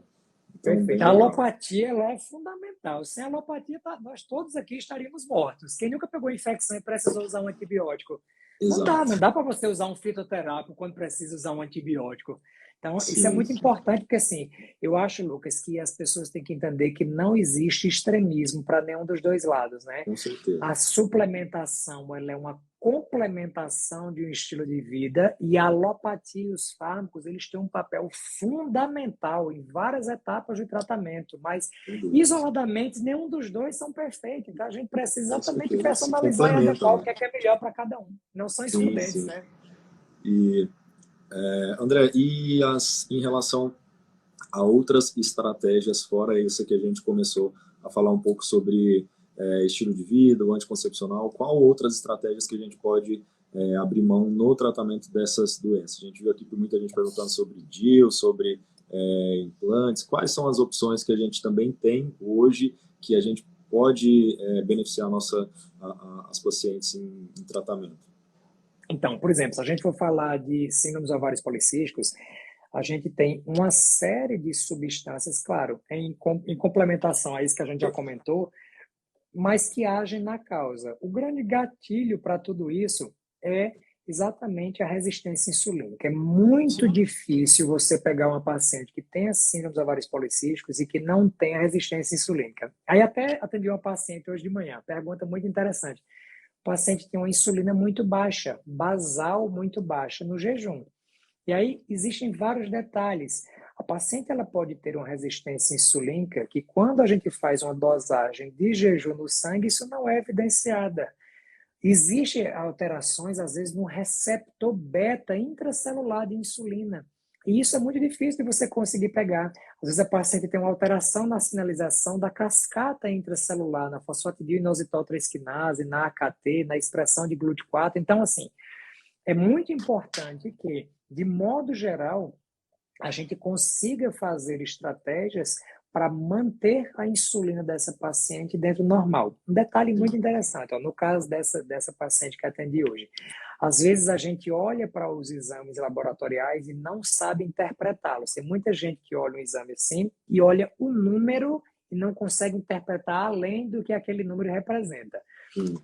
Então, perfeito. A alopatia ela é fundamental. Sem alopatia, nós todos aqui estaríamos mortos. Quem nunca pegou infecção e precisou usar um antibiótico? Não dá para você usar um fitoterápico quando precisa usar um antibiótico. Então, isso é muito importante, porque assim, eu acho, Lucas, que as pessoas têm que entender que não existe extremismo para nenhum dos dois lados, né? Com certeza. A suplementação, ela é uma complementação de um estilo de vida, e a alopatia e os fármacos, eles têm um papel fundamental em várias etapas de tratamento, mas isoladamente nenhum dos dois são perfeitos, então a gente precisa exatamente personalizar e adequar o que é melhor para cada um, não são excludentes, né? E, André, em relação a outras estratégias, fora essa que a gente começou a falar um pouco sobre estilo de vida, o anticoncepcional, qual outras estratégias que a gente pode abrir mão no tratamento dessas doenças? A gente viu aqui muita gente perguntando sobre DIU, sobre implantes. Quais são as opções que a gente também tem hoje que a gente pode beneficiar as pacientes em tratamento? Então, por exemplo, se a gente for falar de síndromes ovários policísticos, a gente tem uma série de substâncias, claro, em complementação a isso que a gente já comentou, mas que agem na causa. O grande gatilho para tudo isso é exatamente a resistência insulínica. É muito difícil você pegar uma paciente que tenha síndrome ovários policísticos e que não tenha resistência insulínica. Aí até atendi uma paciente hoje de manhã, pergunta muito interessante. O paciente tem uma insulina muito baixa, basal muito baixa no jejum. E aí existem vários detalhes. A paciente ela pode ter uma resistência insulínica que, quando a gente faz uma dosagem de jejum no sangue, isso não é evidenciada. Existem alterações, às vezes, no receptor beta intracelular de insulina. E isso é muito difícil de você conseguir pegar. Às vezes a paciente tem uma alteração na sinalização da cascata intracelular, na fosfatidil-inositol 3-quinase, na AKT, na expressão de GLUT4. Então, assim, é muito importante que, de modo geral, a gente consiga fazer estratégias para manter a insulina dessa paciente dentro do normal. Um detalhe muito interessante, no caso dessa paciente que atendi hoje, às vezes a gente olha para os exames laboratoriais e não sabe interpretá-los. Tem muita gente que olha um exame assim e olha o número e não consegue interpretar além do que aquele número representa.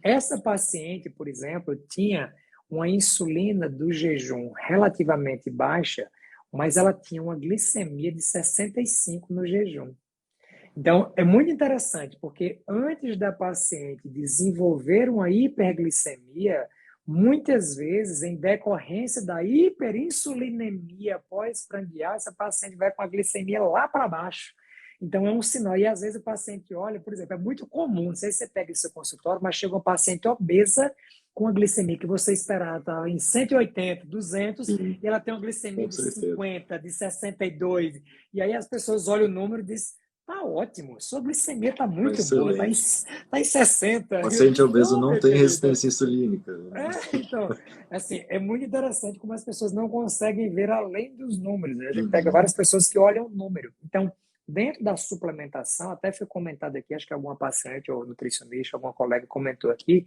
Essa paciente, por exemplo, tinha uma insulina do jejum relativamente baixa, mas ela tinha uma glicemia de 65 no jejum. Então, é muito interessante, porque antes da paciente desenvolver uma hiperglicemia, Muitas vezes, em decorrência da hiperinsulinemia pós-prandial, essa paciente vai com a glicemia lá para baixo. Então, é um sinal. E às vezes o paciente olha, por exemplo, é muito comum, não sei se você pega em seu consultório, mas chega uma paciente obesa com a glicemia que você esperava tá, em 180, 200, Sim, e ela tem uma glicemia com de certeza. 50, de 62. E aí as pessoas olham o número e dizem, tá ótimo, sua glicemia está muito boa, está Excelente. em 60. O E eu paciente digo, obeso não, não minha tem querida. resistência insulínica. Então, assim, é muito interessante como as pessoas não conseguem ver além dos números, né? A gente pega Uhum. várias pessoas que olham o número. Então, dentro da suplementação, até foi comentado aqui, acho que alguma paciente ou nutricionista, alguma colega comentou aqui,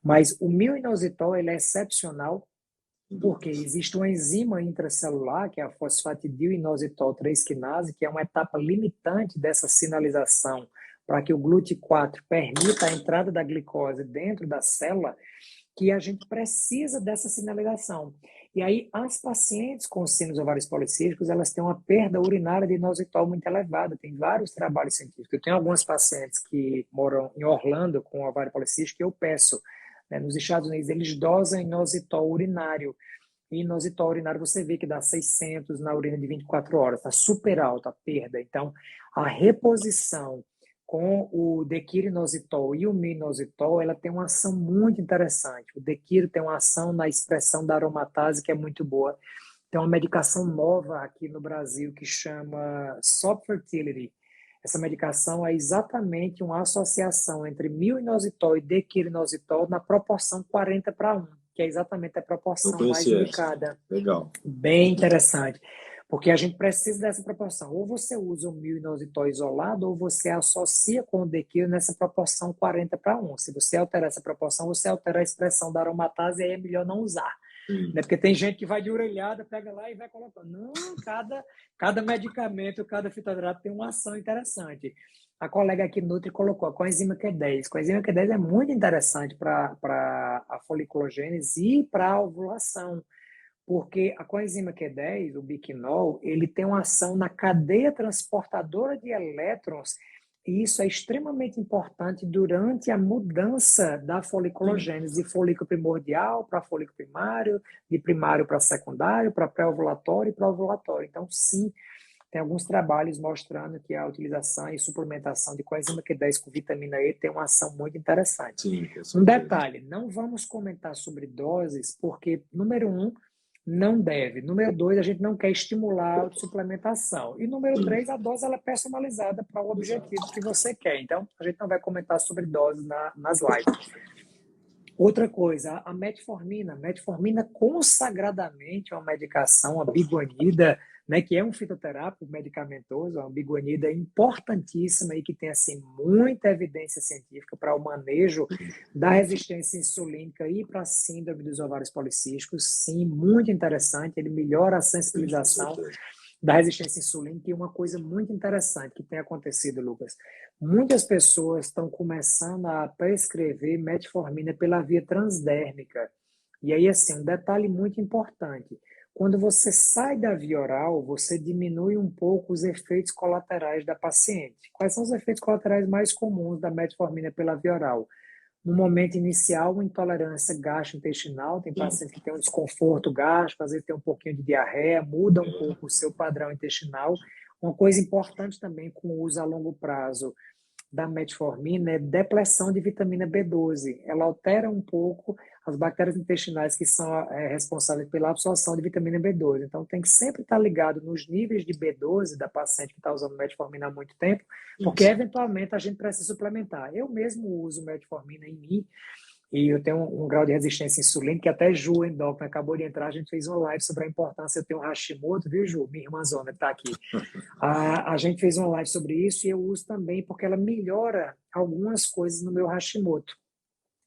mas o myo-inositol, ele é excepcional Sem porque dúvidas. existe uma enzima intracelular, que é a fosfatidil-inositol 3-quinase, que é uma etapa limitante dessa sinalização para que o GLUT4 permita a entrada da glicose dentro da célula, que a gente precisa dessa sinalização. E aí, as pacientes com síndrome ovários policísticos, elas têm uma perda urinária de inositol muito elevada. Tem vários trabalhos científicos. Eu tenho algumas pacientes que moram em Orlando com ovário policístico e eu peço, né, nos Estados Unidos, eles dosam inositol urinário. E inositol urinário você vê que dá 600 na urina de 24 horas. Está super alta a perda. Então, a reposição com o dequirinositol e o minoxidil, ela tem uma ação muito interessante. O dequiro tem uma ação na expressão da aromatase que é muito boa. Tem uma medicação nova aqui no Brasil que chama Sop Fertility. Essa medicação é exatamente uma associação entre myo-inositol e dequirinositol na proporção 40:1, que é exatamente a Não proporção mais conheci essa. indicada. Legal. Bem interessante, porque a gente precisa dessa proporção. Ou você usa o myo-inositol isolado, ou você associa com o dequiro nessa proporção 40:1. Se você alterar essa proporção, você altera a expressão da aromatase e aí é melhor não usar. Sim. Né? Porque tem gente que vai de orelhada, pega lá e vai colocando. Não, cada medicamento, cada fitohidrato tem uma ação interessante. A colega aqui Nutri colocou a coenzima Q10. A coenzima Q10 é muito interessante para a foliculogênese e para a ovulação, porque a coenzima Q10, o biquinol, ele tem uma ação na cadeia transportadora de elétrons e isso é extremamente importante durante a mudança da Sim. foliculogênese, de folículo primordial para folículo primário, de primário para secundário, para pré-ovulatório e para ovulatório. Então, sim, tem alguns trabalhos mostrando que a utilização e suplementação de coenzima Q10 com vitamina E tem uma ação muito interessante. Sim, com Um certeza. detalhe, não vamos comentar sobre doses, porque, número um, não deve. Número dois, a gente não quer estimular a autossuplementação. E número Sim, três, a dose ela é personalizada para o objetivo exato. que você quer. Então, a gente não vai comentar sobre doses nas lives. Outra coisa, a metformina. Metformina consagradamente é uma medicação, uma biguanida, né, que é um fitoterápico medicamentoso, uma biguanida importantíssima e que tem assim muita evidência científica para o manejo da resistência insulínica e para a síndrome dos ovários policísticos. Sim, muito interessante. Ele melhora a Sim, com sensibilização certeza. da resistência insulínica e uma coisa muito interessante que tem acontecido, Lucas. Muitas pessoas estão começando a prescrever metformina pela via transdérmica. E aí, assim, um detalhe muito importante. Quando você sai da via oral, você diminui um pouco os efeitos colaterais da paciente. Quais são os efeitos colaterais mais comuns da metformina pela via oral? No momento inicial, uma intolerância gastrointestinal, tem Sim. paciente que tem um desconforto gástrico, às vezes tem um pouquinho de diarreia, muda um pouco o seu padrão intestinal. Uma coisa importante também com o uso a longo prazo da metformina é depressão de vitamina B12. Ela altera um pouco as bactérias intestinais que são responsáveis pela absorção de vitamina B12. Então, tem que sempre estar ligado nos níveis de B12 da paciente que está usando metformina há muito tempo, porque Isso. eventualmente a gente precisa suplementar. Eu mesmo uso metformina em mim e eu tenho um grau de resistência insulínica que até Ju Endócrina acabou de entrar, a gente fez uma live sobre a importância, eu tenho Hashimoto, viu, Ju? Minha irmã Zona está aqui. A gente fez uma live sobre isso e eu uso também porque ela melhora algumas coisas no meu Hashimoto.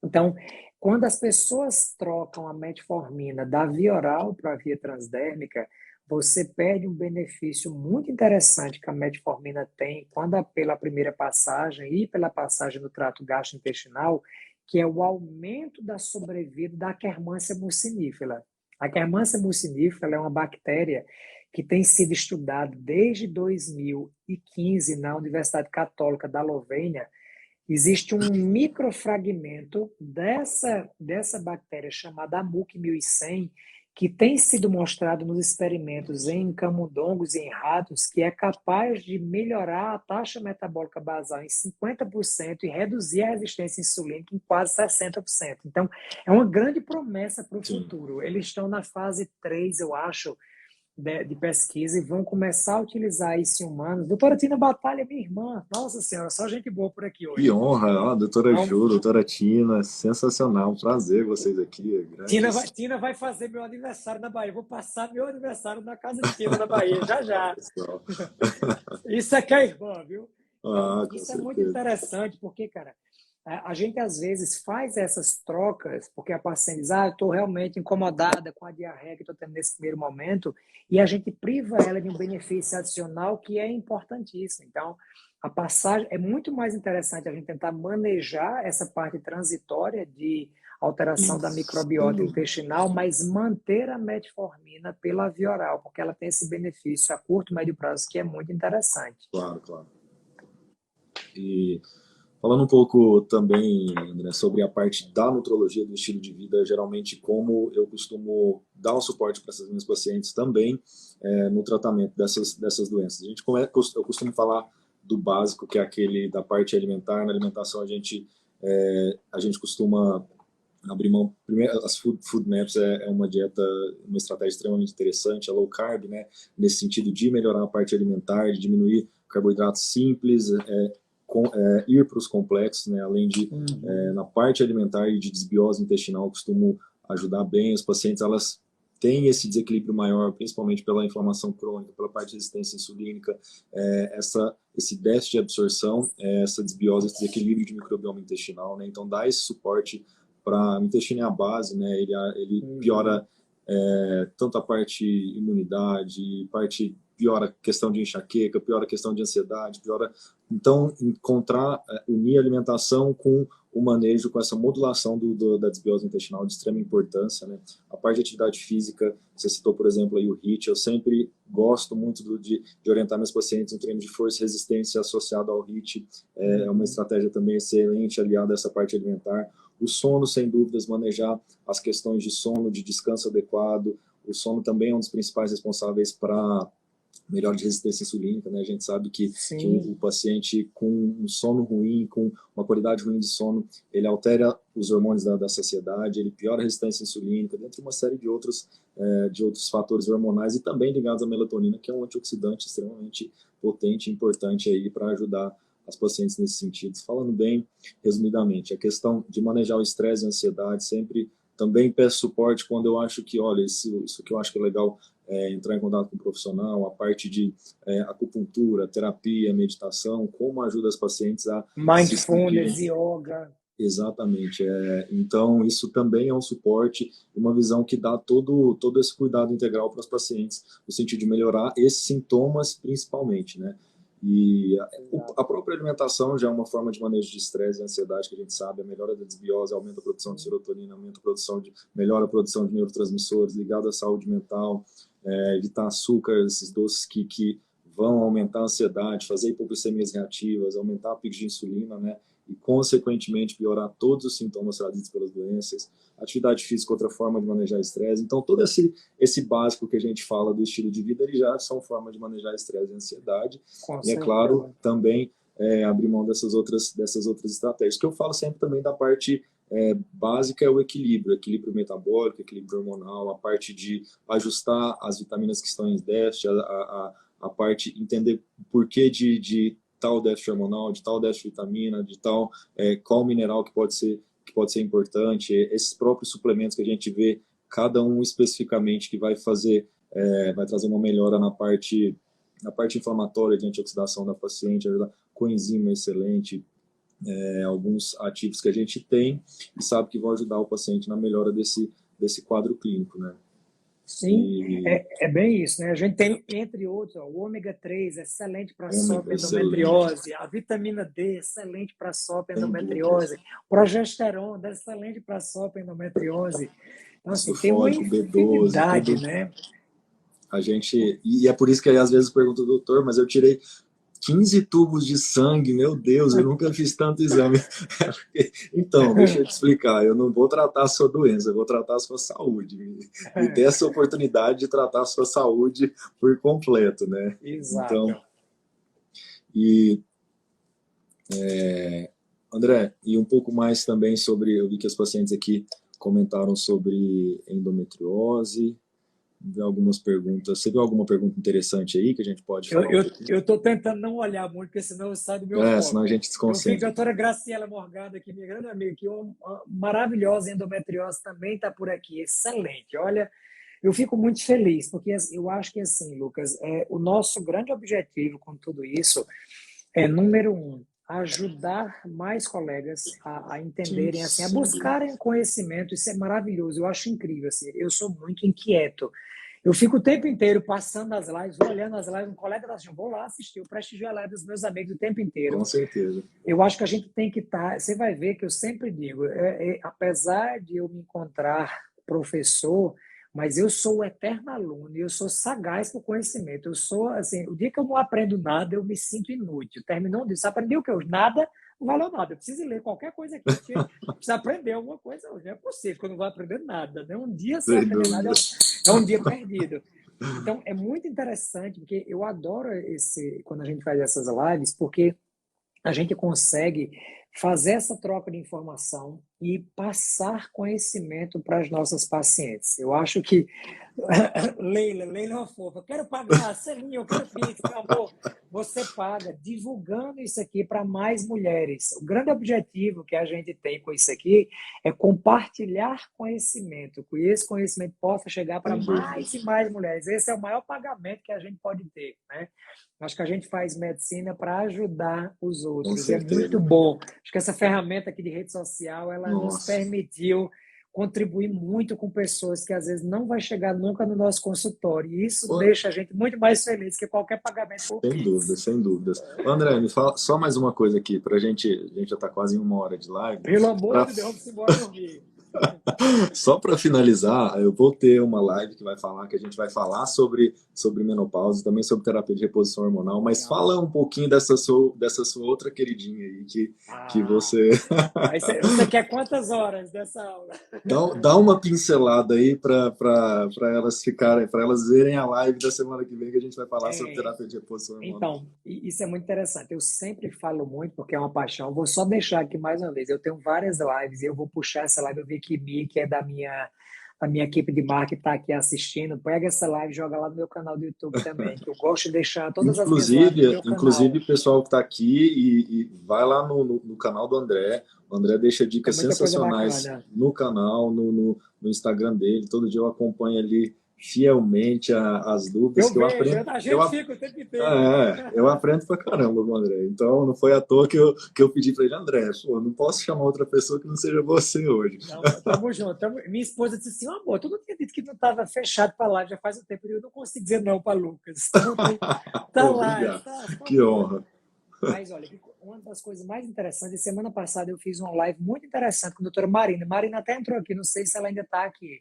Então, quando as pessoas trocam a metformina da via oral para a via transdérmica, você perde um benefício muito interessante que a metformina tem pela primeira passagem e pela passagem no trato gastrointestinal, que é o aumento da sobrevida da Akkermansia mucinífera. A Akkermansia mucinífera é uma bactéria que tem sido estudada desde 2015 na Universidade Católica da Lovênia, existe um microfragmento dessa bactéria chamada Amuc 1100, que tem sido mostrado nos experimentos em camundongos e em ratos, que é capaz de melhorar a taxa metabólica basal em 50% e reduzir a resistência insulínica em quase 60%. Então, é uma grande promessa para o futuro. Eles estão na fase 3, eu acho, de pesquisa e vão começar a utilizar isso em humanos. Doutora Tina Batalha, minha irmã, nossa senhora, só gente boa por aqui Que hoje. honra, ó, doutora Então, Ju, doutora Tina, sensacional, um prazer vocês aqui, grandes. Tina vai fazer meu aniversário na Bahia. Vou passar meu aniversário na casa de Tina na Bahia, já já. Pessoal. Isso aqui é irmã, viu? Então, Ah, com isso é muito certeza. interessante, porque, cara, a gente às vezes faz essas trocas, porque a paciente diz, eu estou realmente incomodada com a diarreia que estou tendo nesse primeiro momento, e a gente priva ela de um benefício adicional que é importantíssimo. Então, a passagem é muito mais interessante a gente tentar manejar essa parte transitória de alteração da Isso, sem microbiota dúvida. intestinal, mas manter a metformina pela via oral, porque ela tem esse benefício a curto e médio prazo que é muito interessante. Claro, claro. E falando um pouco também, André, sobre a parte da nutrologia do estilo de vida, geralmente como eu costumo dar um suporte para essas minhas pacientes também no tratamento dessas doenças. Eu costumo falar do básico, que é aquele da parte alimentar. Na alimentação a gente costuma abrir mão. Primeiro, as food maps é uma dieta, uma estratégia extremamente interessante, a low carb, né? Nesse sentido de melhorar a parte alimentar, de diminuir carboidratos simples, ir para os complexos, né? Além de na parte alimentar e de desbiose intestinal, costumo ajudar bem os pacientes. Elas têm esse desequilíbrio maior, principalmente pela inflamação crônica, pela parte de resistência insulínica, esse déficit de absorção, essa desbiose, esse desequilíbrio de microbioma intestinal, né? Então dá esse suporte para o intestino é a base, né? Ele piora tanto a parte imunidade, piora a questão de enxaqueca, piora a questão de ansiedade, piora. Então, unir a alimentação com o manejo, com essa modulação da desbiose intestinal de extrema importância, né? A parte de atividade física, você citou, por exemplo, aí o HIIT, eu sempre gosto muito de orientar meus pacientes no treino de força e resistência associado ao HIIT, é uma estratégia também excelente aliada a essa parte alimentar. O sono, sem dúvidas, manejar as questões de sono, de descanso adequado. O sono também é um dos principais responsáveis para melhora de resistência insulínica, né? A gente sabe que o paciente com um sono ruim, com uma qualidade ruim de sono, ele altera os hormônios da saciedade, ele piora a resistência insulínica, dentre uma série de outros fatores hormonais e também ligados à melatonina, que é um antioxidante extremamente potente e importante aí para ajudar as pacientes nesse sentido. Falando bem resumidamente, a questão de manejar o estresse e a ansiedade, sempre também peço suporte quando eu acho que, olha, isso que eu acho que é legal, entrar em contato com um profissional, a parte de acupuntura, terapia, meditação, como ajuda as pacientes a mindfulness, yoga. Exatamente. Então, isso também é um suporte, uma visão que dá todo esse cuidado integral para os pacientes, no sentido de melhorar esses sintomas, principalmente, né? E a própria alimentação já é uma forma de manejo de estresse e ansiedade, que a gente sabe, a melhora da desbiose, aumenta a produção de serotonina, melhora a produção de neurotransmissores ligado à saúde mental, evitar açúcar, esses doces que vão aumentar a ansiedade, fazer hipoglicemias reativas, aumentar a pico de insulina, né? E, consequentemente, piorar todos os sintomas trazidos pelas doenças. Atividade física, outra forma de manejar estresse. Então, todo esse básico que a gente fala do estilo de vida, ele já são formas de manejar estresse e ansiedade. E, é claro, também abrir mão dessas outras estratégias. Que eu falo sempre também da parte básica é o equilíbrio metabólico, equilíbrio hormonal, a parte de ajustar as vitaminas que estão em déficit, a parte entender o porquê de tal déficit hormonal, de tal déficit de vitamina, de tal qual mineral que pode ser importante, esses próprios suplementos que a gente vê, cada um especificamente que vai trazer uma melhora na parte inflamatória de antioxidação da paciente, coenzima excelente, alguns ativos que a gente tem e sabe que vão ajudar o paciente na melhora desse quadro clínico, né? Sim, é bem isso, né? A gente tem, entre outros, o ômega 3, excelente para SOP endometriose, a vitamina D, excelente para SOP endometriose, progesterona, excelente para SOP endometriose. Então, assim, tem uma infinidade, né? E é por isso que às vezes pergunto, doutor, mas eu tirei 15 tubos de sangue, meu Deus, eu nunca fiz tanto exame. Então, deixa eu te explicar, eu não vou tratar a sua doença, eu vou tratar a sua saúde. Me dê essa oportunidade de tratar a sua saúde por completo, né? Então, Exato. e André, e um pouco mais também sobre, eu vi que os pacientes aqui comentaram sobre endometriose, vi algumas perguntas. Você viu alguma pergunta interessante aí que a gente pode Eu falar um eu pouquinho? eu estou tentando não olhar muito, porque senão eu saio do meu Senão a foco. gente Eu fico, desconcentra. doutora Graciela Morgado, aqui, minha grande amiga, que uma maravilhosa endometriose também está por aqui. Excelente. Olha, eu fico muito feliz, porque eu acho que, assim, Lucas, o nosso grande objetivo com tudo isso é, número um, ajudar mais colegas a Sim, entenderem, assim, a sem dúvida. buscarem conhecimento. Isso é maravilhoso, eu acho incrível. Assim, eu sou muito inquieto. Eu fico o tempo inteiro passando as lives, vou olhando as lives, um colega da assim, vou lá assistir, eu prestigio a live dos meus amigos o tempo inteiro. Com certeza. Eu acho que a gente tem que estar. Você vai ver que eu sempre digo, apesar de eu me encontrar professor, mas eu sou o eterno aluno, e eu sou sagaz por conhecimento. Eu sou, assim, o dia que eu não aprendo nada, eu me sinto inútil. Terminou disso, aprendi o que eu nada, não valeu nada. Eu preciso ler qualquer coisa aqui, preciso aprender alguma coisa hoje. Não é possível que eu não vou aprender nada. Né? Um dia sem Sem aprender nada dúvida. é um dia perdido. Então, é muito interessante, porque eu adoro quando a gente faz essas lives, porque a gente consegue fazer essa troca de informação e passar conhecimento para as nossas pacientes. Eu acho que Leila é uma fofa. Eu quero pagar, selinho, eu quero Pix, meu amor. Você paga divulgando isso aqui para mais mulheres. O grande objetivo que a gente tem com isso aqui é compartilhar conhecimento, que esse conhecimento possa chegar para Sem dúvida. mais e mais mulheres. Esse é o maior pagamento que a gente pode ter, né? Acho que a gente faz medicina para ajudar os Com outros. E é muito certeza. bom. Acho que essa ferramenta aqui de rede social, ela nos Nossa. permitiu contribuir muito com pessoas que às vezes não vai chegar nunca no nosso consultório. E isso deixa a gente muito mais feliz que qualquer pagamento por Sem Pix. dúvidas, sem dúvidas. André, me fala só mais uma coisa aqui, para a gente já está quase em 1 hora de live. Pelo amor Pra, de Deus, vamos embora dormir. só para finalizar, eu vou ter uma live que vai falar, que a gente vai falar sobre menopausa, também sobre terapia de reposição hormonal, mas Legal. fala um pouquinho dessa sua outra queridinha aí, que Ah, você aí você quer quantas horas dessa aula? dá uma pincelada aí para elas ficarem, para elas verem a live da semana que vem, que a gente vai falar sobre É, terapia de reposição hormonal. então, isso é muito interessante. Eu sempre falo muito, porque é uma paixão. Vou só deixar aqui mais uma vez. Eu tenho várias lives e eu vou puxar essa live. Eu vi que Mi, que é da minha equipe de marketing, está aqui assistindo. Pega essa live e joga lá no meu canal do YouTube também, que eu gosto de deixar todas as minhas lives no meu Inclusive, canal. o pessoal que está aqui e vai lá no canal do André. O André deixa Tem dicas muita coisa sensacionais bacana. no canal, no Instagram dele. Todo dia eu acompanho ali fielmente as dúvidas Eu que eu vejo, aprendo. a gente fica o tempo inteiro. Eu aprendo pra caramba com o André. Então, não foi à toa que eu pedi para ele, André, pô, não posso chamar outra pessoa que não seja você hoje. Não, tamo junto. Minha esposa disse assim: amor, tu não tinha dito que não estava fechado para live já faz um tempo e eu não consigo dizer não para Lucas. Então, tá lá, Obrigado. tá, só Que pode. honra. Mas olha, uma das coisas mais interessantes, semana passada eu fiz uma live muito interessante com a doutora Marina. Marina até entrou aqui, não sei se ela ainda está aqui.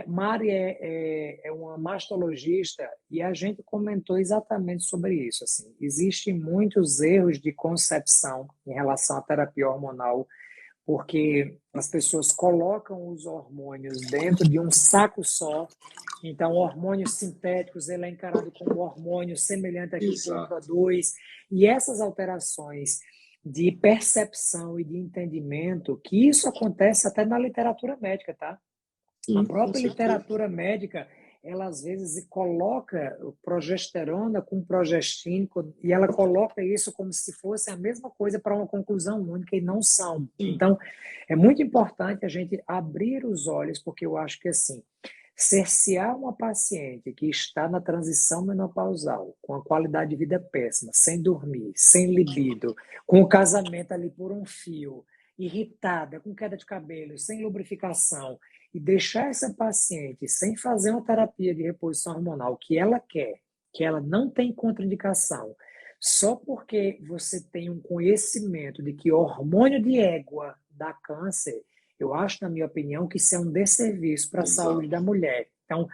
Mari é uma mastologista e a gente comentou exatamente sobre isso. Assim, existem muitos erros de concepção em relação à terapia hormonal, porque as pessoas colocam os hormônios dentro de um saco só. Então, hormônios sintéticos, ele é encarado como hormônio semelhante àquilo que ela Exato. produz. E essas alterações de percepção e de entendimento, que isso acontece até na literatura médica, tá? A Sim, com própria certeza. literatura médica, ela às vezes coloca progesterona com progestínico e ela coloca isso como se fosse a mesma coisa para uma conclusão única e não são. Sim, Então, é muito importante a gente abrir os olhos, porque eu acho que assim, cercear uma paciente que está na transição menopausal, com a qualidade de vida péssima, sem dormir, sem libido, com o casamento ali por um fio, irritada, com queda de cabelo, sem lubrificação, e deixar essa paciente sem fazer uma terapia de reposição hormonal que ela quer, que ela não tem contraindicação, só porque você tem um conhecimento de que hormônio de égua dá câncer, eu acho, na minha opinião, que isso é um desserviço para a saúde exato. da mulher. Então,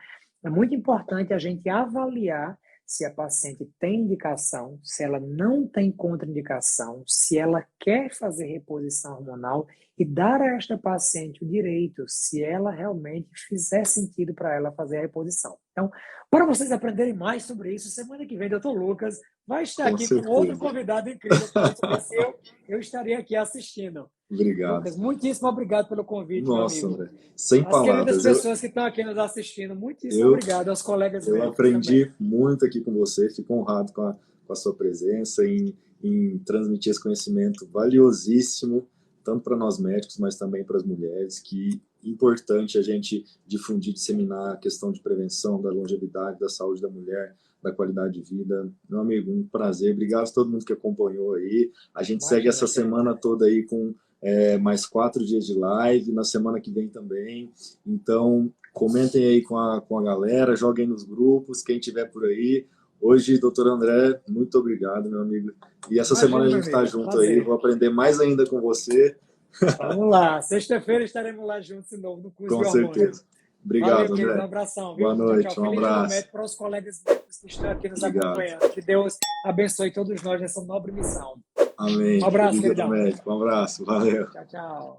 é muito importante a gente avaliar se a paciente tem indicação, se ela não tem contraindicação, se ela quer fazer reposição hormonal e dar a esta paciente o direito, se ela realmente fizer sentido para ela fazer a reposição. Então, para vocês aprenderem mais sobre isso, semana que vem, Dr. Lucas vai estar Com aqui certeza. com outro convidado incrível para isso. Eu estarei aqui assistindo. Obrigado. Lucas, muitíssimo obrigado pelo convite, Nossa, meu amigo. André, sem As palavras. queridas pessoas que estão aqui nos assistindo, muitíssimo obrigado. Aos colegas Eu médicos aprendi também. muito aqui com você, fico honrado com a sua presença, em transmitir esse conhecimento valiosíssimo, tanto para nós médicos, mas também para as mulheres, que é importante a gente difundir, disseminar a questão de prevenção da longevidade, da saúde da mulher, da qualidade de vida. Meu amigo, um prazer. Obrigado a todo mundo que acompanhou aí. A gente segue essa semana toda aí com mais 4 dias de live, na semana que vem também. Então, comentem aí com a galera, joguem nos grupos, quem tiver por aí. Hoje, doutor André, muito obrigado, meu amigo. E essa semana a gente está junto aí, vou aprender mais ainda com você. Vamos lá, sexta-feira estaremos lá juntos de novo no curso com de hormônio. certeza. Obrigado, valeu, André. Querido, um abração. Boa noite, tchau, tchau. um Feliz abraço. momento para os colegas que estão aqui nos acompanhando. Que Deus abençoe todos nós nessa nobre missão. Amém. Um abraço, queridão. queridão. Um abraço, valeu. Tchau, tchau.